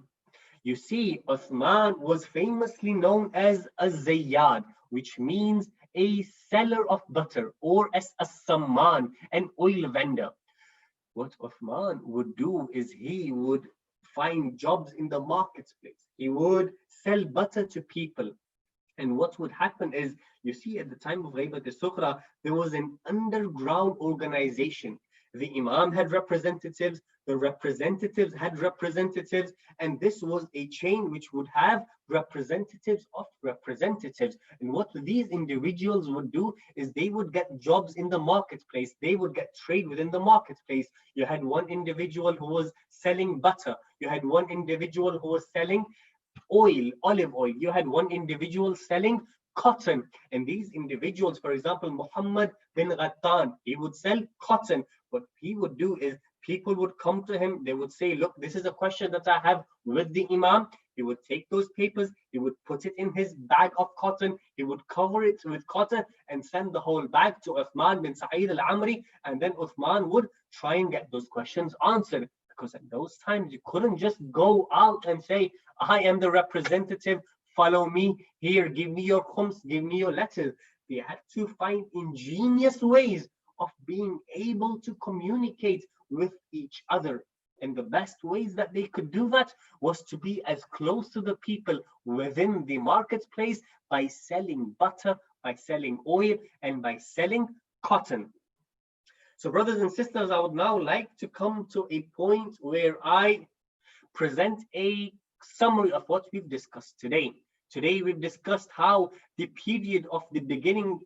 You see, Uthman was famously known as a Zayyad, which means a seller of butter, or as a Samman, an oil vendor. What Uthman would do is he would find jobs in the marketplace. He would sell butter to people. And what would happen is, you see, at the time of Ghaybat al-Sukhra, there was an underground organization. The Imam had representatives, the representatives had representatives, and this was a chain which would have representatives of representatives. And what these individuals would do is they would get jobs in the marketplace, they would get trade within the marketplace. You had one individual who was selling butter, you had one individual who was selling oil, olive oil. You had one individual selling cotton, and these individuals, for example, Muhammad bin Ghattan, he would sell cotton. What he would do is people would come to him, they would say, look, this is a question that I have with the Imam. He would take those papers, he would put it in his bag of cotton, he would cover it with cotton and send the whole bag to Uthman bin Sa'id al-Amri, and then Uthman would try and get those questions answered. Because at those times you couldn't just go out and say, I am the representative, follow me here, give me your khums, give me your letters. They had to find ingenious ways of being able to communicate with each other. And the best ways that they could do that was to be as close to the people within the marketplace by selling butter, by selling oil, and by selling cotton. So brothers and sisters, I would now like to come to a point where I present a summary of what we've discussed today. Today we've discussed how the period of the beginning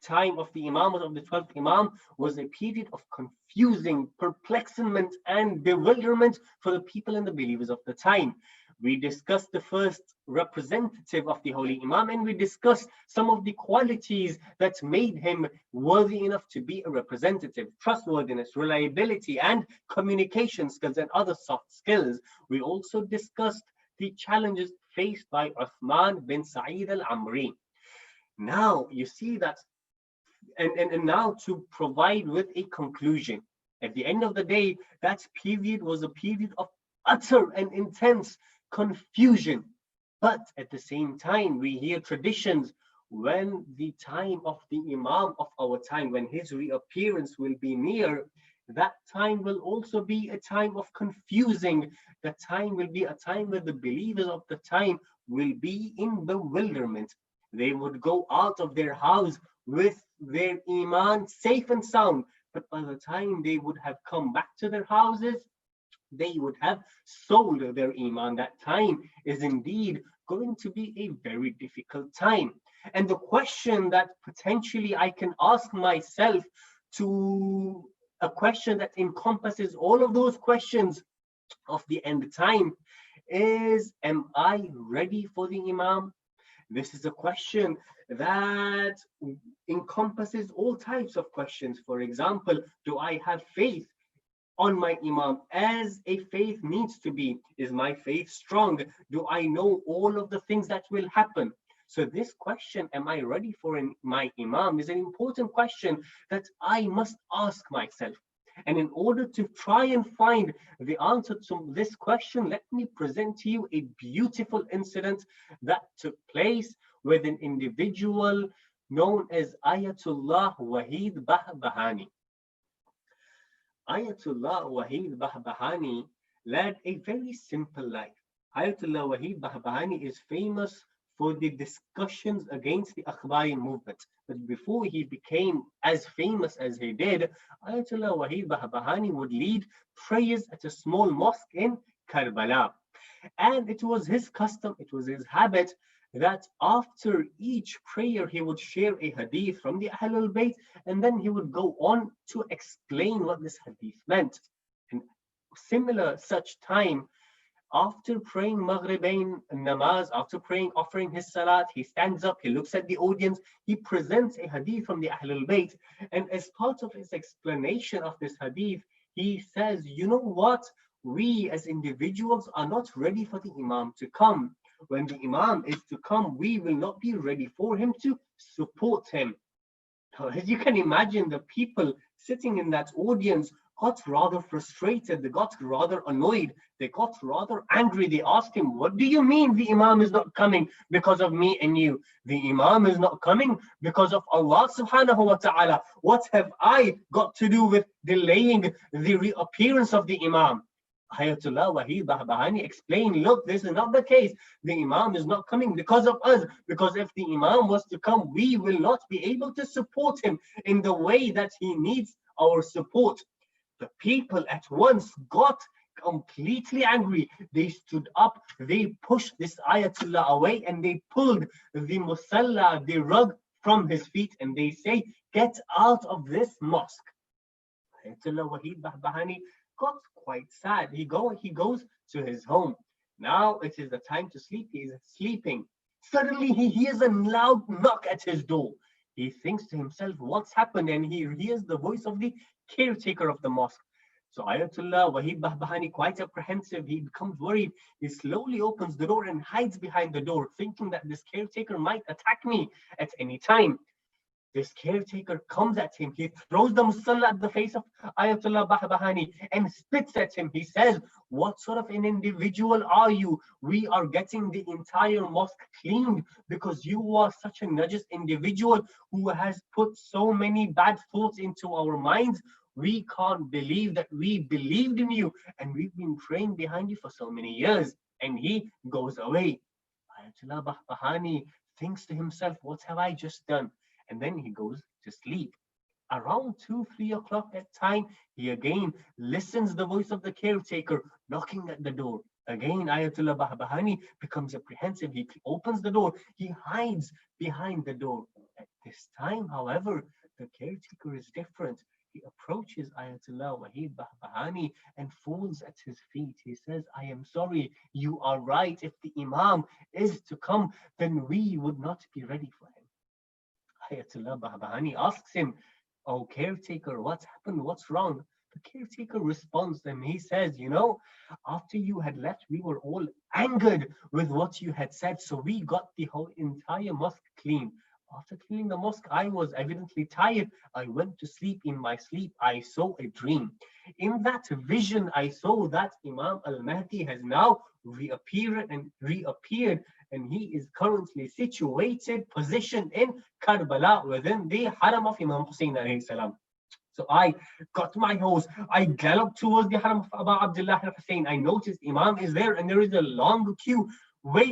time of the Imam, of the 12th Imam, was a period of confusing, perplexement, and bewilderment for the people and the believers of the time. We discussed the first representative of the Holy Imam, and we discussed some of the qualities that made him worthy enough to be a representative: trustworthiness, reliability, and communication skills, and other soft skills. We also discussed the challenges faced by Uthman bin Sa'id al-Amri. Now you see that, and now to provide with a conclusion. At the end of the day, that period was a period of utter and intense confusion. But at the same time, we hear traditions when the time of the Imam of our time, when his reappearance will be near, that time will also be a time of confusing. The time will be a time where the believers of the time will be in bewilderment. They would go out of their house with their Iman safe and sound, but by the time they would have come back to their houses, they would have sold their Iman. That time is indeed going to be a very difficult time. And the question that potentially I can ask myself, to a question that encompasses all of those questions of the end time, is, am I ready for the Imam? This is a question that encompasses all types of questions. For example, do I have faith on my Imam as a faith needs to be? Is my faith strong? Do I know all of the things that will happen? So this question, am I ready for my Imam, is an important question that I must ask myself. And in order to try and find the answer to this question, let me present to you a beautiful incident that took place with an individual known as Ayatollah Wahid Bahbahani. Ayatollah Wahid Bahbahani led a very simple life. Ayatollah Wahid Bahbahani is famous for the discussions against the Akhbari movement. But before he became as famous as he did, Ayatollah Wahid Bahbahani would lead prayers at a small mosque in Karbala. And it was his custom, it was his habit, that after each prayer he would share a hadith from the Ahlul Bayt, and then he would go on to explain what this hadith meant. And similar such time, after praying Maghribain namaz, after praying, offering his salat, he stands up, he looks at the audience, he presents a hadith from the Ahlul Bayt, and as part of his explanation of this hadith, he says, you know what, we as individuals are not ready for the Imam to come. When the Imam is to come, we will not be ready for him to support him. As you can imagine, the people sitting in that audience got rather frustrated, they got rather annoyed, they got rather angry. They asked him, what do you mean the Imam is not coming because of me and you? The Imam is not coming because of Allah subhanahu wa ta'ala. What have I got to do with delaying the reappearance of the Imam? Ayatollah Wahid Bahbahani explained, look, this is not the case. The Imam is not coming because of us, because if the Imam was to come, we will not be able to support him in the way that he needs our support. The people at once got completely angry. They stood up, they pushed this Ayatollah away, and they pulled the musalla, the rug, from his feet, and they say, get out of this mosque. Ayatollah Wahid Bahbahani got quite sad. He goes to his home. Now it is the time to sleep. He is sleeping. Suddenly he hears a loud knock at his door. He thinks to himself, what's happened? And he hears the voice of the caretaker of the mosque. So Ayatollah Wahid Bahbahani, quite apprehensive, he becomes worried. He slowly opens the door and hides behind the door, thinking that this caretaker might attack me at any time. This caretaker comes at him. He throws the musalla at the face of Ayatollah Bahbahani and spits at him. He says, what sort of an individual are you? We are getting the entire mosque cleaned because you are such a najis individual who has put so many bad thoughts into our minds. We can't believe that we believed in you and we've been praying behind you for so many years. And he goes away. Ayatollah Bahbahani thinks to himself, what have I just done? And then he goes to sleep. Around 2, 3 o'clock at time, he again listens the voice of the caretaker knocking at the door. Again, Ayatollah Bahbahani becomes apprehensive. He opens the door. He hides behind the door. At this time, however, the caretaker is different. He approaches Ayatollah Wahid Bahbahani and falls at his feet. He says, I am sorry, you are right. If the Imam is to come, then we would not be ready for him. Ayatollah Bahbahani asks him, oh caretaker, what's happened? What's wrong? The caretaker responds and he says, you know, after you had left, we were all angered with what you had said. So we got the whole entire mosque clean. After cleaning the mosque, I was evidently tired. I went to sleep. In my sleep, I saw a dream. In that vision, I saw that Imam al-Mahdi has now reappeared, and he is currently situated, positioned in Karbala within the Haram of Imam Hussein alayhi salam. So I got my horse, I galloped towards the Haram of Abu Abdullah al-Hussein. I noticed Imam is there and there is a long queue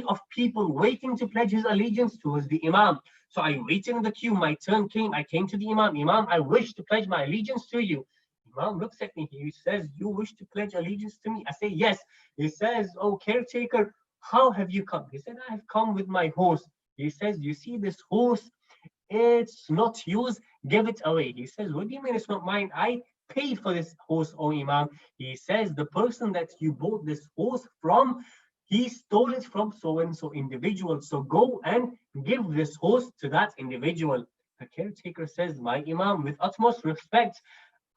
of people waiting to pledge his allegiance towards the Imam. So I waited in the queue, my turn came, I came to the Imam. Imam, I wish to pledge my allegiance to you. Imam looks at me, he says, you wish to pledge allegiance to me? I say, yes. He says, oh caretaker, how have you come? He said, I have come with my horse. He says, you see this horse? It's not yours, give it away. He says, what do you mean it's not mine? I paid for this horse, oh Imam. He says, the person that you bought this horse from, he stole it from so-and-so individual. So go and give this horse to that individual. The caretaker says, my Imam, with utmost respect,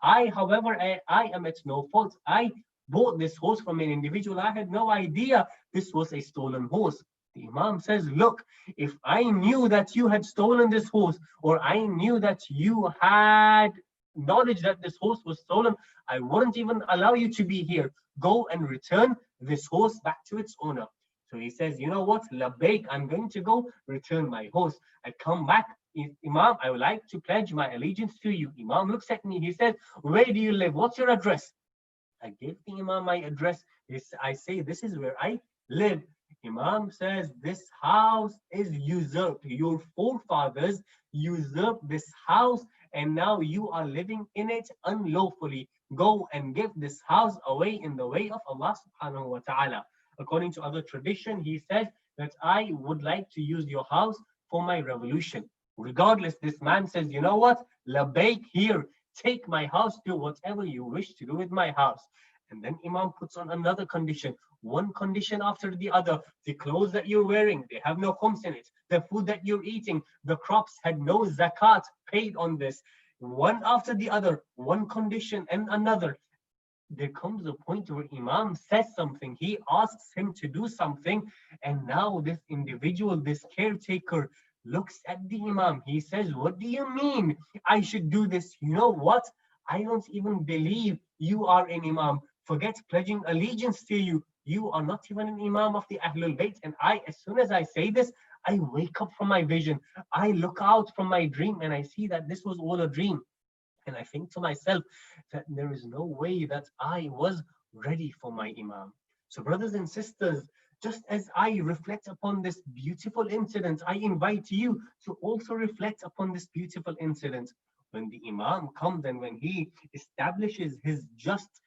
however, I am at no fault. I bought this horse from an individual. I had no idea this was a stolen horse. The Imam says, look, if I knew that you had stolen this horse, or I knew that you had knowledge that this horse was stolen, I wouldn't even allow you to be here. Go and return this horse back to its owner. So he says, you know what, Labbaik, I'm going to go return my horse. I come back, Imam, I would like to pledge my allegiance to you. Imam looks at me, he said, where do you live? What's your address? I gave the Imam my address. I say, this is where I live. Imam says, this house is usurped. Your forefathers usurped this house and now you are living in it unlawfully. Go and give this house away in the way of Allah subhanahu wa ta'ala. According to other tradition, he said that I would like to use your house for my revolution. Regardless, this man says, you know what? Labbaik, here, take my house, do whatever you wish to do with my house. And then Imam puts on another condition, one condition after the other. The clothes that you're wearing, they have no khums in it. The food that you're eating, the crops had no zakat paid on this. One after the other, one condition and another. There comes a point where Imam says something, he asks him to do something, and now this individual, this caretaker, looks at the Imam. He says, what do you mean I should do this? You know what? I don't even believe you are an Imam. Forget pledging allegiance to you. You are not even an Imam of the Ahlul Bayt. And as soon as I say this, I wake up from my vision. I look out from my dream and I see that this was all a dream. And I think to myself that there is no way that I was ready for my Imam. So brothers and sisters, just as I reflect upon this beautiful incident, I invite you to also reflect upon this beautiful incident. When the Imam comes and when he establishes his just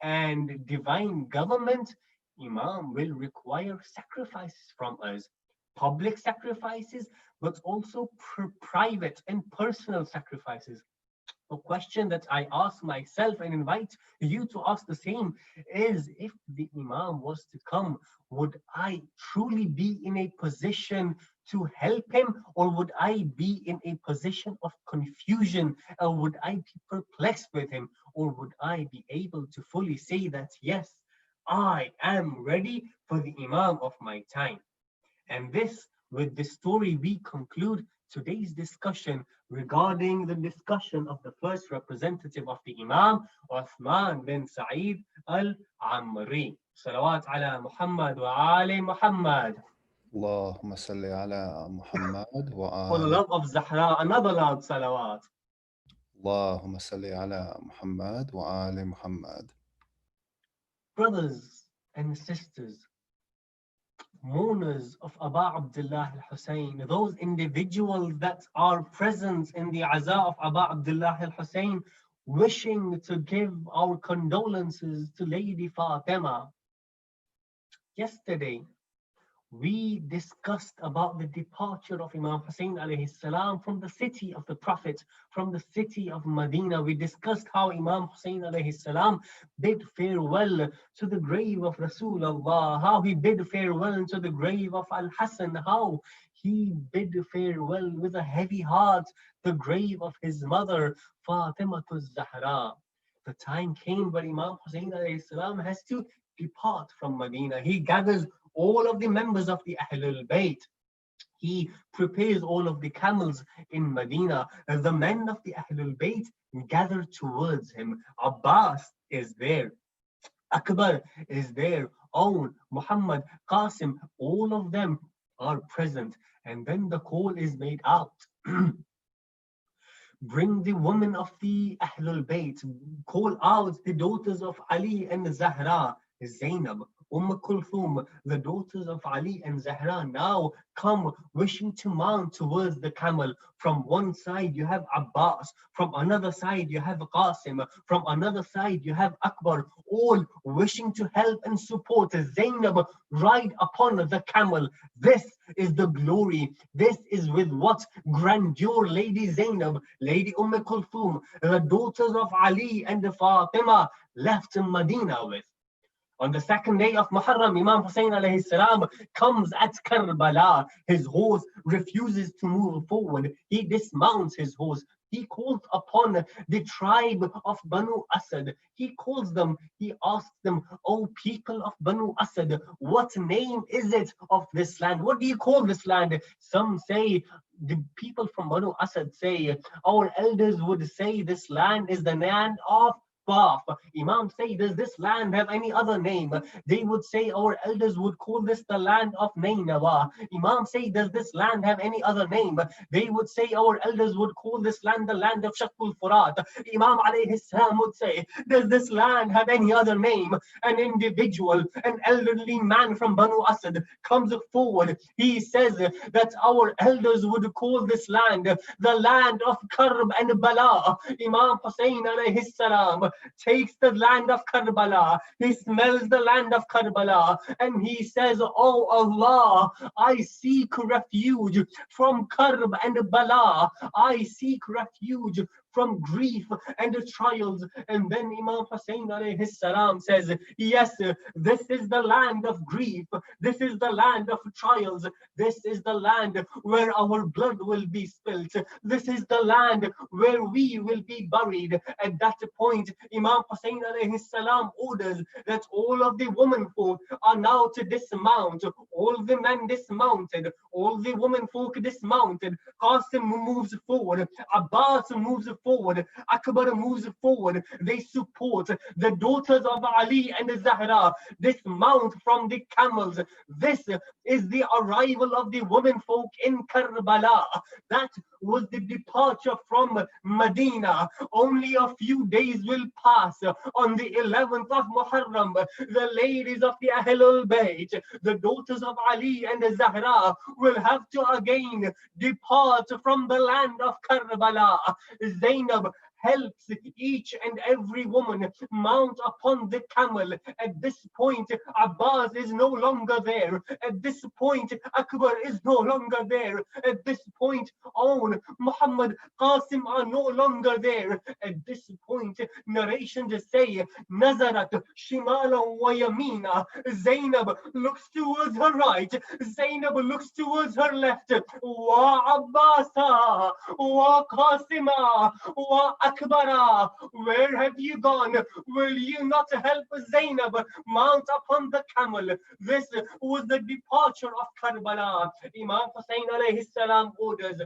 and divine government, Imam will require sacrifices from us. Public sacrifices, but also private and personal sacrifices. A question that I ask myself and invite you to ask the same is, if the Imam was to come, would I truly be in a position to help him, or would I be in a position of confusion, or would I be perplexed with him, or would I be able to fully say that, yes, I am ready for the Imam of my time? And with this story, we conclude today's discussion regarding the discussion of the first representative of the Imam, Uthman bin Sa'id al-Amri. Salawat ala Muhammad wa ali Muhammad. Allahumma salli ala Muhammad wa For the ali. love of Zahra, another loud salawat. Allahumma salli ala Muhammad wa ali Muhammad. Brothers and sisters, mourners of Aba Abdullah al-Hussein, those individuals that are present in the Aza of Aba Abdullah al-Hussein, wishing to give our condolences to Lady Fatima. Yesterday, we discussed about the departure of Imam Hussein alayhi salam from the city of the Prophet, from the city of Medina. We discussed how Imam Hussein alayhi salam bid farewell to the grave of Rasulullah, how he bid farewell to the grave of Al-Hassan, how he bid farewell with a heavy heart the grave of his mother, Fatima Zahra. The time came where Imam Hussein alayhi salam has to depart from Medina. He gathers all of the members of the Ahlul Bayt. He prepares all of the camels in Medina. The men of the Ahlul Bayt gather towards him. Abbas is there. Akbar is there. Aun, Muhammad, Qasim, all of them are present. And then the call is made out. Bring the women of the Ahlul Bayt. Call out the daughters of Ali and Zahra, Zainab, Kulthum, the daughters of Ali and Zahra, now come wishing to mount towards the camel. From one side you have Abbas, from another side you have Qasim, from another side you have Akbar, all wishing to help and support Zainab ride upon the camel. This is the glory. This is with what grandeur Lady Zainab, Lady Kulthum, the daughters of Ali and Fatima left Medina with. On the second day of Muharram, Imam Hussein alayhi salam comes at Karbala. His horse refuses to move forward. He dismounts his horse. He calls upon the tribe of Banu Asad. He calls them, he asks them, "O people of Banu Asad, what name is it of this land? What do you call this land?" Some say, the people from Banu Asad say, our elders would say this land is the land of Baf. Imam say, does this land have any other name? They would say, our elders would call this the land of Nainawa. Imam say, does this land have any other name? They would say, our elders would call this land the land of Shaqul Furat. Imam alayhi salam would say, does this land have any other name? An individual, an elderly man from Banu Asad comes forward. He says that our elders would call this land the land of Karb and Bala. Imam Hussein alayhi salam takes the land of Karbala. He smells the land of Karbala and he says, "Oh Allah, I seek refuge from Karb and Bala. I seek refuge from grief and trials." And then Imam Hussein alayhi salam says, yes, this is the land of grief. This is the land of trials. This is the land where our blood will be spilt. This is the land where we will be buried. At that point, Imam Hussein alayhi salam orders that all of the women folk are now to dismount. All the men dismounted. All the women folk dismounted. Qasim moves forward. Abbas moves forward. Akbar moves forward. They support the daughters of Ali and Zahra dismount from the camels. This is the arrival of the women folk in Karbala. That was the departure from Medina. Only a few days will pass. On the 11th of Muharram, the ladies of the Ahlul Bayt, the daughters of Ali and Zahra, will have to again depart from the land of Karbala. Zainab helps each and every woman mount upon the camel. At this point, Abbas is no longer there. At this point, Akbar is no longer there. At this point, Aun, Muhammad, Qasim are no longer there. At this point, narrations say, Nazarat, Shimala wa Yamina. Zainab looks towards her right. Zainab looks towards her left. Wa Abbasa, wa Qasima, wa Akbara. Where have you gone? Will you not help Zainab mount upon the camel? This was the departure of Karbala. Imam Hussein alayhi salam orders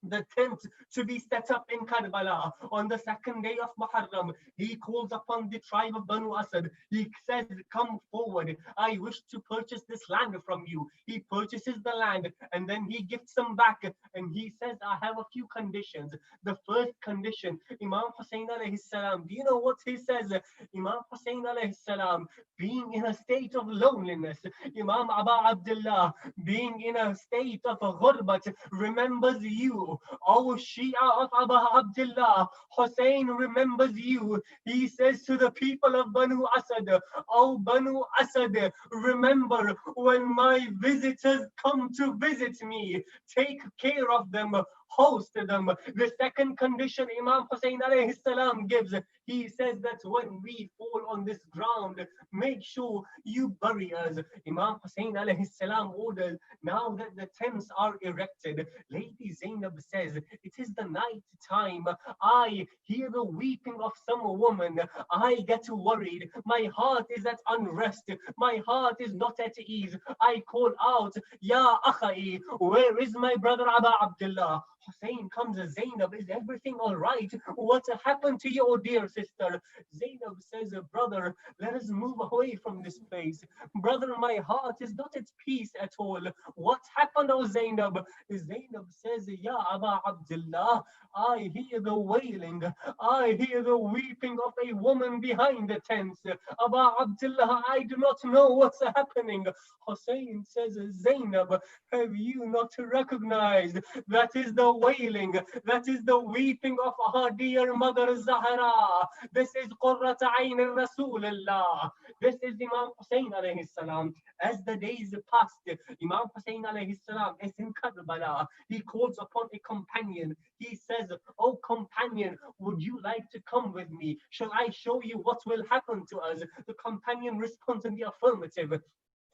the tent to be set up in Karbala on the second day of Muharram. He calls upon the tribe of Banu Asad. He says, come forward. I wish to purchase this land from you. He purchases the land and then he gifts them back. And he says, I have a few conditions. The first condition, Imam Hussein alayhi salam, do you know what he says? Imam Hussein alayhi salam, being in a state of loneliness, Imam Aba Abdullah, being in a state of ghurbat, remembers you. Oh, Shia of Abu Abdullah, Hussein remembers you. He says to the people of Banu Asad, oh, Banu Asad, remember when my visitors come to visit me, take care of them, host them. The second condition Imam Hussein alayhi salam gives, he says that when we fall on this ground, make sure you bury us. Imam Hussein alayhi salam orders, now that the tents are erected, Lady Zainab says, it is the night time. I hear the weeping of some woman. I get worried. My heart is at unrest. My heart is not at ease. I call out, Ya Akhai, where is my brother Aba Abdullah? Hussein comes, Zainab, is everything all right? What happened to your dear sister? Zainab says, brother, let us move away from this place. Brother, my heart is not at peace at all. What happened, oh Zainab? Zainab says, Ya Aba Abdullah, I hear the wailing. I hear the weeping of a woman behind the tents. Aba Abdullah, I do not know what's happening. Hussein says, Zainab, have you not recognized that is the wailing, that is the weeping of our dear mother Zahra. This is Qurrat Ayn Rasulullah. This is Imam Hussein alayhi salam. As the days passed, Imam Hussein alayhi salam is in Karbala. He calls upon a companion. He says, oh companion, would you like to come with me? Shall I show you what will happen to us? The companion responds in the affirmative.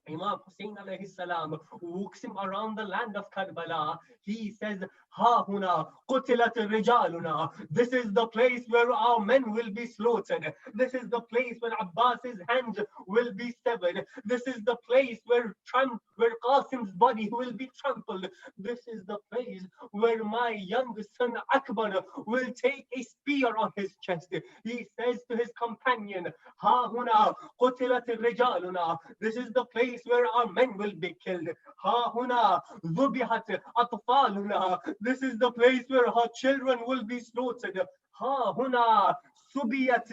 Imam Hussein alayhi salam walks him around the land of Karbala. He says, Ha huna qutilat rijaluna. This is the place where our men will be slaughtered. This is the place where Abbas's hands will be severed. This is the place where Qasim's body will be trampled. This is the place where my young son Akbar will take a spear on his chest. He says to his companion, Ha huna qutilat rijaluna. This is the place where our men will be killed. Ha huna dhubihat atfaluna. This is the place where our children will be slaughtered. Ha huna subiyat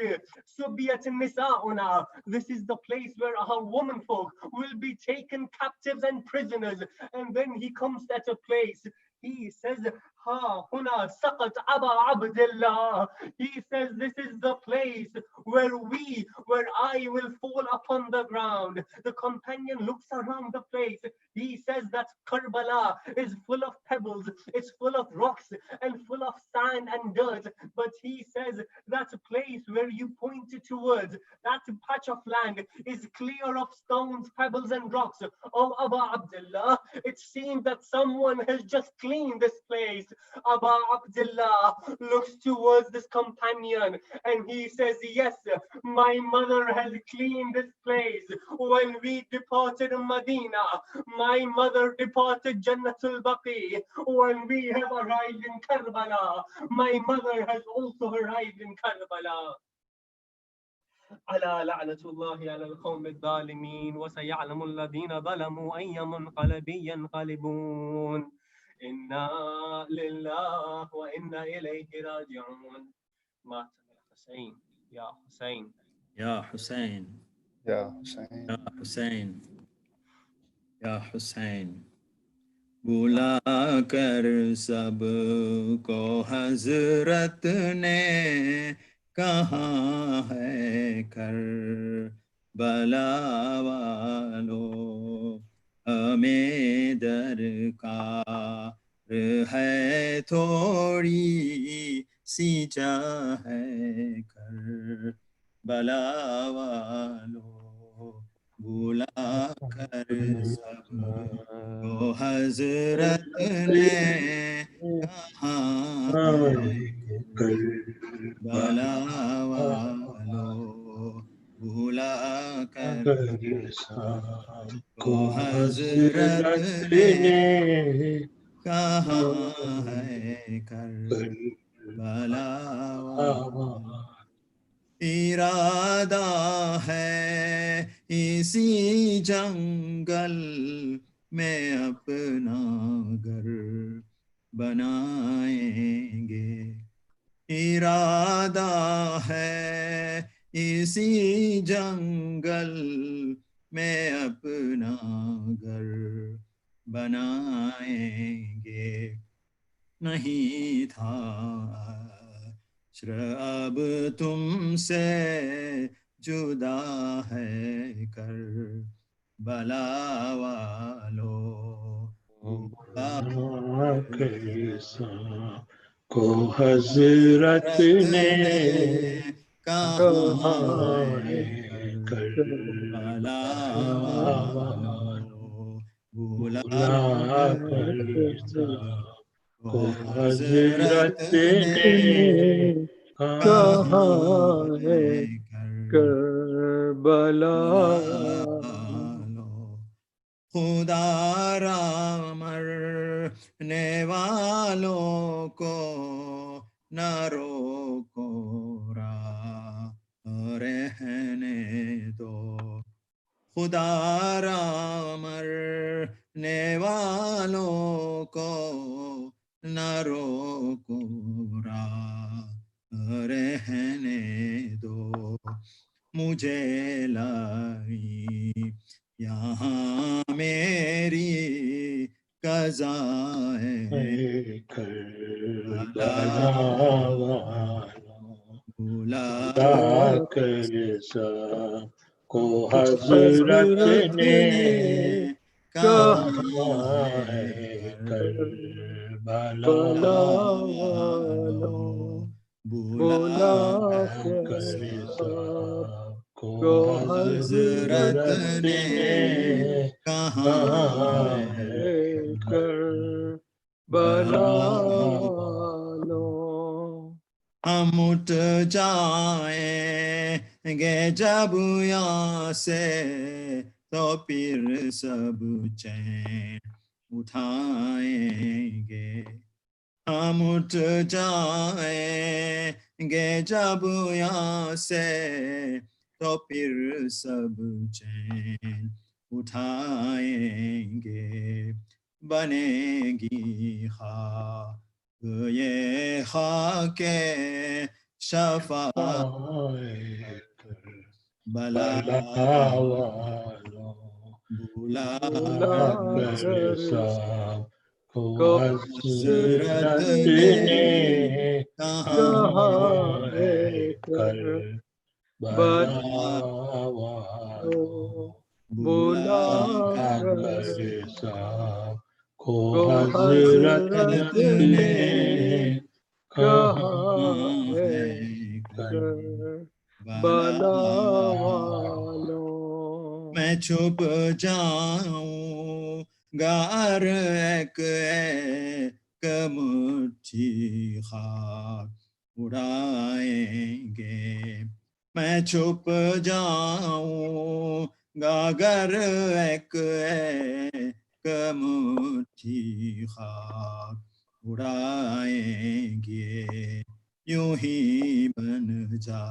nisauna. This is the place where our womenfolk will be taken captives and prisoners. And then he comes at a place. He says, Ha huna saqat Aba Abdullah. He says, this is the place where I will fall upon the ground. The companion looks around the place. He says that Karbala is full of pebbles, it's full of rocks and full of sand and dirt. But he says that place where you pointed towards, that patch of land is clear of stones, pebbles and rocks. Oh Aba Abdullah, it seems that someone has just cleaned this place. Aba Abdullah looks towards this companion and he says, yes, my mother has cleaned this place. When we departed Medina, my mother departed Jannatul Baqi. When we have arrived in Karbala, my mother has also arrived in Karbala. ألا لعنة الله على القوم الظالمين وسيعلم الذين ظلموا أي منقلب ينقلبون إنا لله وإنا إليه راجعون. مات الحسين يا حسين يا حسين Yeah, Hussein. يا حسين يا حسين بلا کر سب کو حضرت نے کہاں ہے کربلا والو ہمیں درکار ہے تھوڑی سی چاہے کربلا والو بلا کر سب کو حضرت نے کہاں ہے کربلا والو بلا کر کو حضرت نے کہاں ہے کربلا والو ارادہ ہے اسی جنگل میں اپنا گھر بنائیں گے ارادہ ہے اسی جنگل میں اپنا گھر بنائیں گے نہیں تھا عشر اب تم سے جدا ہے کربلا والو کو حضرت نے کہاں ہے کربلا والو بلا کر کو حضرت نے کہاں ہے کربلا والو خدا را مرنے والوں کو نہ روکو راہ رہنے دو خدا را مرنے والوں کو نہ روکو راہ رہنے دو مجھے لائی یہاں میری قضا ہے کربلا بلا کر سب کو حضرت نے کہاں ہے کربلا بلا کر سب کو حضرت نے کہاں ہے کربلا ہم اٹھ جائیں گے جب یہاں سے تو پھر سب چین اٹھائیں گے ہم اٹھ جائیں گے جب یہاں سے تو پھر سب چین اٹھائیں گے بنے گی خاک یہ خاک شفاعت بلا بلا کر سب کو حضرت حضرت نے نے کہاں ہے کربلا بلا کر سب کو حضرت نے کہاں ہے کربلا میں چھپ جاؤں گار ایک مٹھی خاک اڑائیں گے میں چھپ جاؤں گاگر ایک مٹھی خاک اڑائیں گے یوں ہی بن جا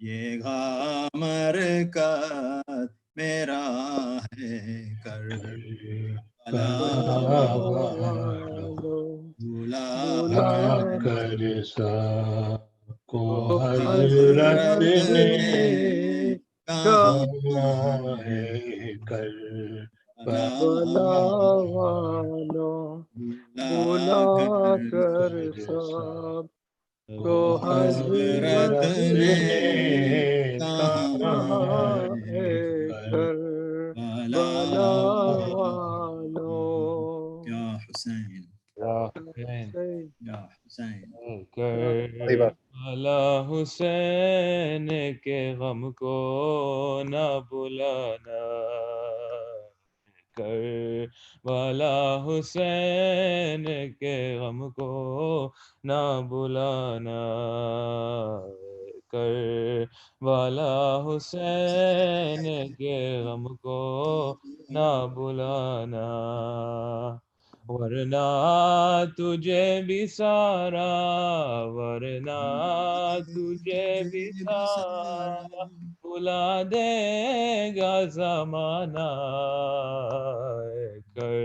یہ غامر کا میرا ہے کربلا بلا کر سب کو حضرت نے کہاں ہے کربلا بلا والو بلا کر سب کو حضرت نے کہا اے کر بلا والو یا حسین یا حسین طيبة. والا حسین کے غم کو نہ بلانا کر والا حسین کے غم کو نہ بلانا کر والا حسین کے غم کو نہ بلانا ورنہ تجھے بھی سارا ورنہ تجھے بھی سارا بلا دے گا زمانہ کر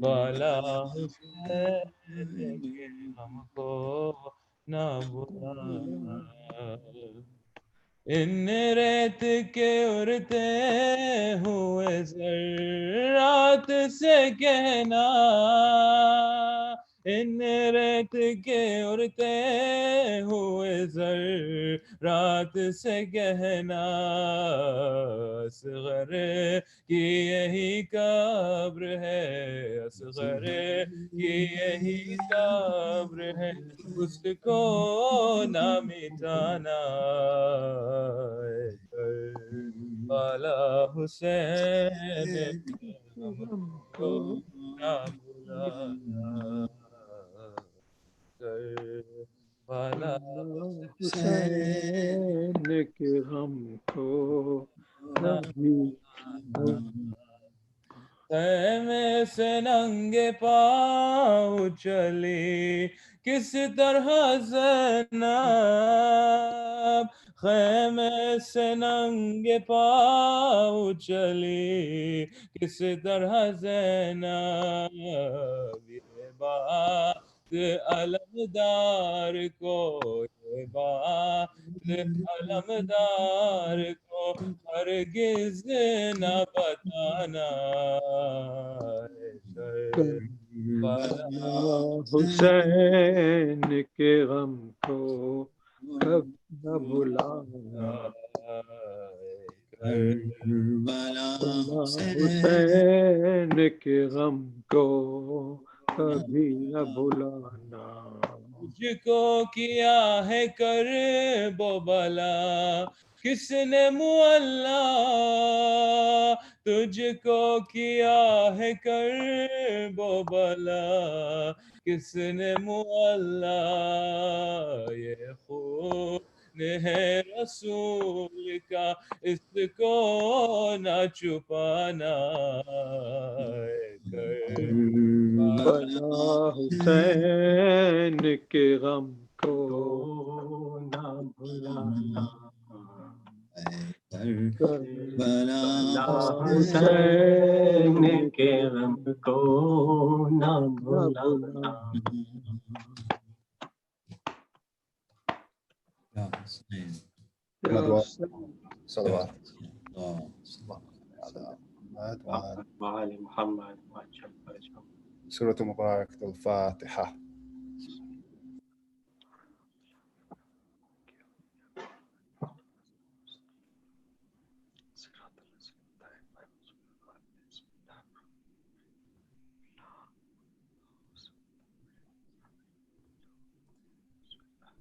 والا حسین کے غم کو نہ بلانا ان ریت کے اڑتے ہوئے ذرات سے کہنا ان ریت کے اڑتے ہوئے ذرات سے کہنا اصغر کی یہی قبر ہے اصغر کی یہی قبر ہے اس کو نہ مٹانا والا حسین کے غم کو نہ بلانا والا حسین کے غم کو نہ خیمے سے ننگے پاؤں چلی کس طرح زینب خیمے سے ننگے پاؤں چلی کس طرح زینب یہ بات علمدار کو یہ بات علمدار کو ہرگز نہ بتانا حسین کے غم کو کب نہ بلانا کربلا حسین کے غم کو کبھی نہ بلانا تجھ کو کیا ہے کر بو بلا کس نے معلا تجھ کو کیا ہے کر بو بلا کس نے معلا یہ خون ہے رسول کا اس کو نہ چھپانا بلا حسین کے غم کو نہ بھلانا بلا حسین کے غم کو نہ بھلانا یا حسین صلوات وآل محمد وعجل فرجهم سورة مباركة الفاتحة.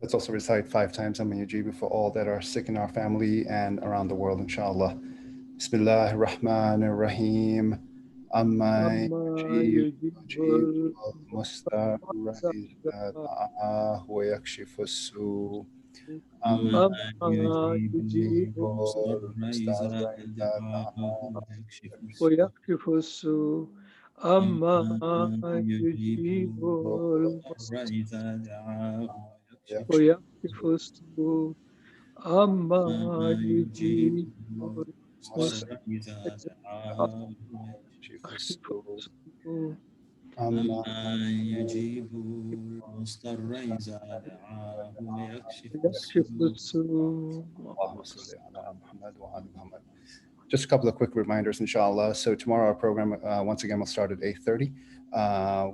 Let's also recite 5 times Amma Yajibu for all that are sick in our family and around the world, inshallah. Bismillah ar-Rahman ar-Rahim. Amma yajibu al-mustarra idha da'ah wa yakshifu as-su'. Amma yajibu al-mustarra idha da'ah ويكشف السوء أما يجيب ويكشف السوء أما يجيب أما يجيب المضطر إذا دعاه ويكشف ويكشف السوء اللهم صل على محمد وعلى محمد. just a couple of quick reminders, inshallah. So tomorrow our program, once again, will start at 8:30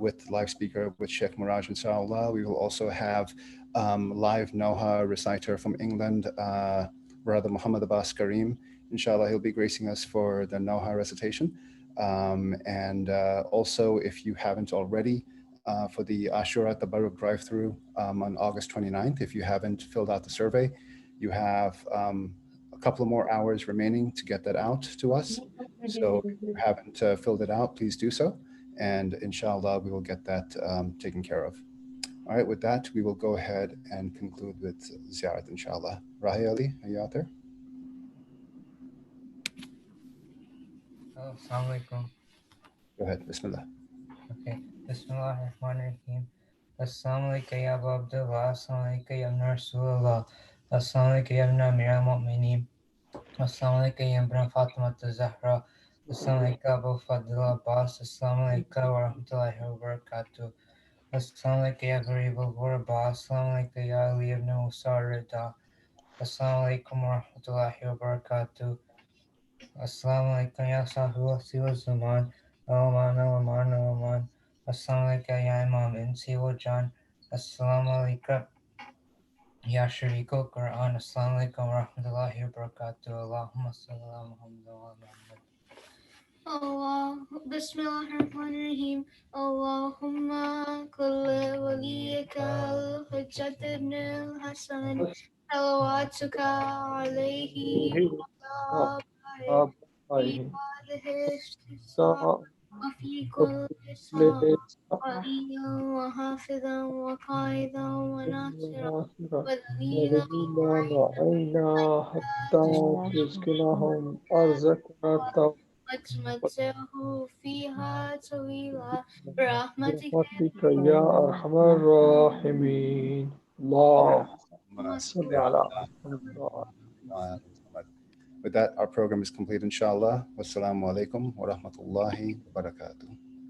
with live speaker with Shaykh Muraj, inshallah. We will also have live Noha reciter from England, Brother Muhammad Kareem. Inshallah, he'll be gracing us for the Noha recitation. And also, if you haven't already, for the Ashura Tabarruk drive-through on August 29th, if you haven't filled out the survey, you have a couple of more hours remaining to get that out to us. So if you haven't filled it out, please do so. And inshallah, we will get that taken care of. All right, with that, we will go ahead and conclude with Ziyarat, inshallah. Rahi Ali, are you out there? Assalamu alaikum. Go ahead, Bismillah. Okay. Bismillahirrahmanirrahim. Assalamu alaikum ya Abu Abdullah. Assalamu alaikum ya Ibn Rasulullah. Assalamu alaikum ya Ibn Amir al-Mu'mineen. Assalamu alaikum ya Ibn Fatima al-Zahra. Assalamu alaikum Abu Fadl Abbas. Assalamu alaikum wa rahmatullahi wa barakatuh. Assalamu alaikum ya Gharib al-Ghurba. Assalamu alaikum ya Ali ibn Usar Rida. Assalamu alaikum wa rahmatullahi wa barakatuh. Assalamu alaikum ya Sahibu Siwa Zaman. Alaman. Assalamu alaikum ya Imam Insi wa Jan. Assalamu alaikum ya Sharikul Quran. Assalamu alaikum wa rahmatullahi wa barakatuh. Allahumma salli ala Muhammad wa ala Muhammad. Bismillahirrahmanirrahim. Allahumma kulli waliyaka al-Hujjat ibn al-Hasan salawatuka alayhi wa في هذه الساعة وفي كل ساعة وليا وحافظا وقائدا وناصرا وذليلا وعينا حتى تسكنهم أرزك وتمتعه فيها طويلا برحمتك برحمتك يا أرحم الراحمين. اللهم صل على محمد. With that, our program is complete, inshallah. Wassalamu alaikum wa rahmatullahi wa barakatuh.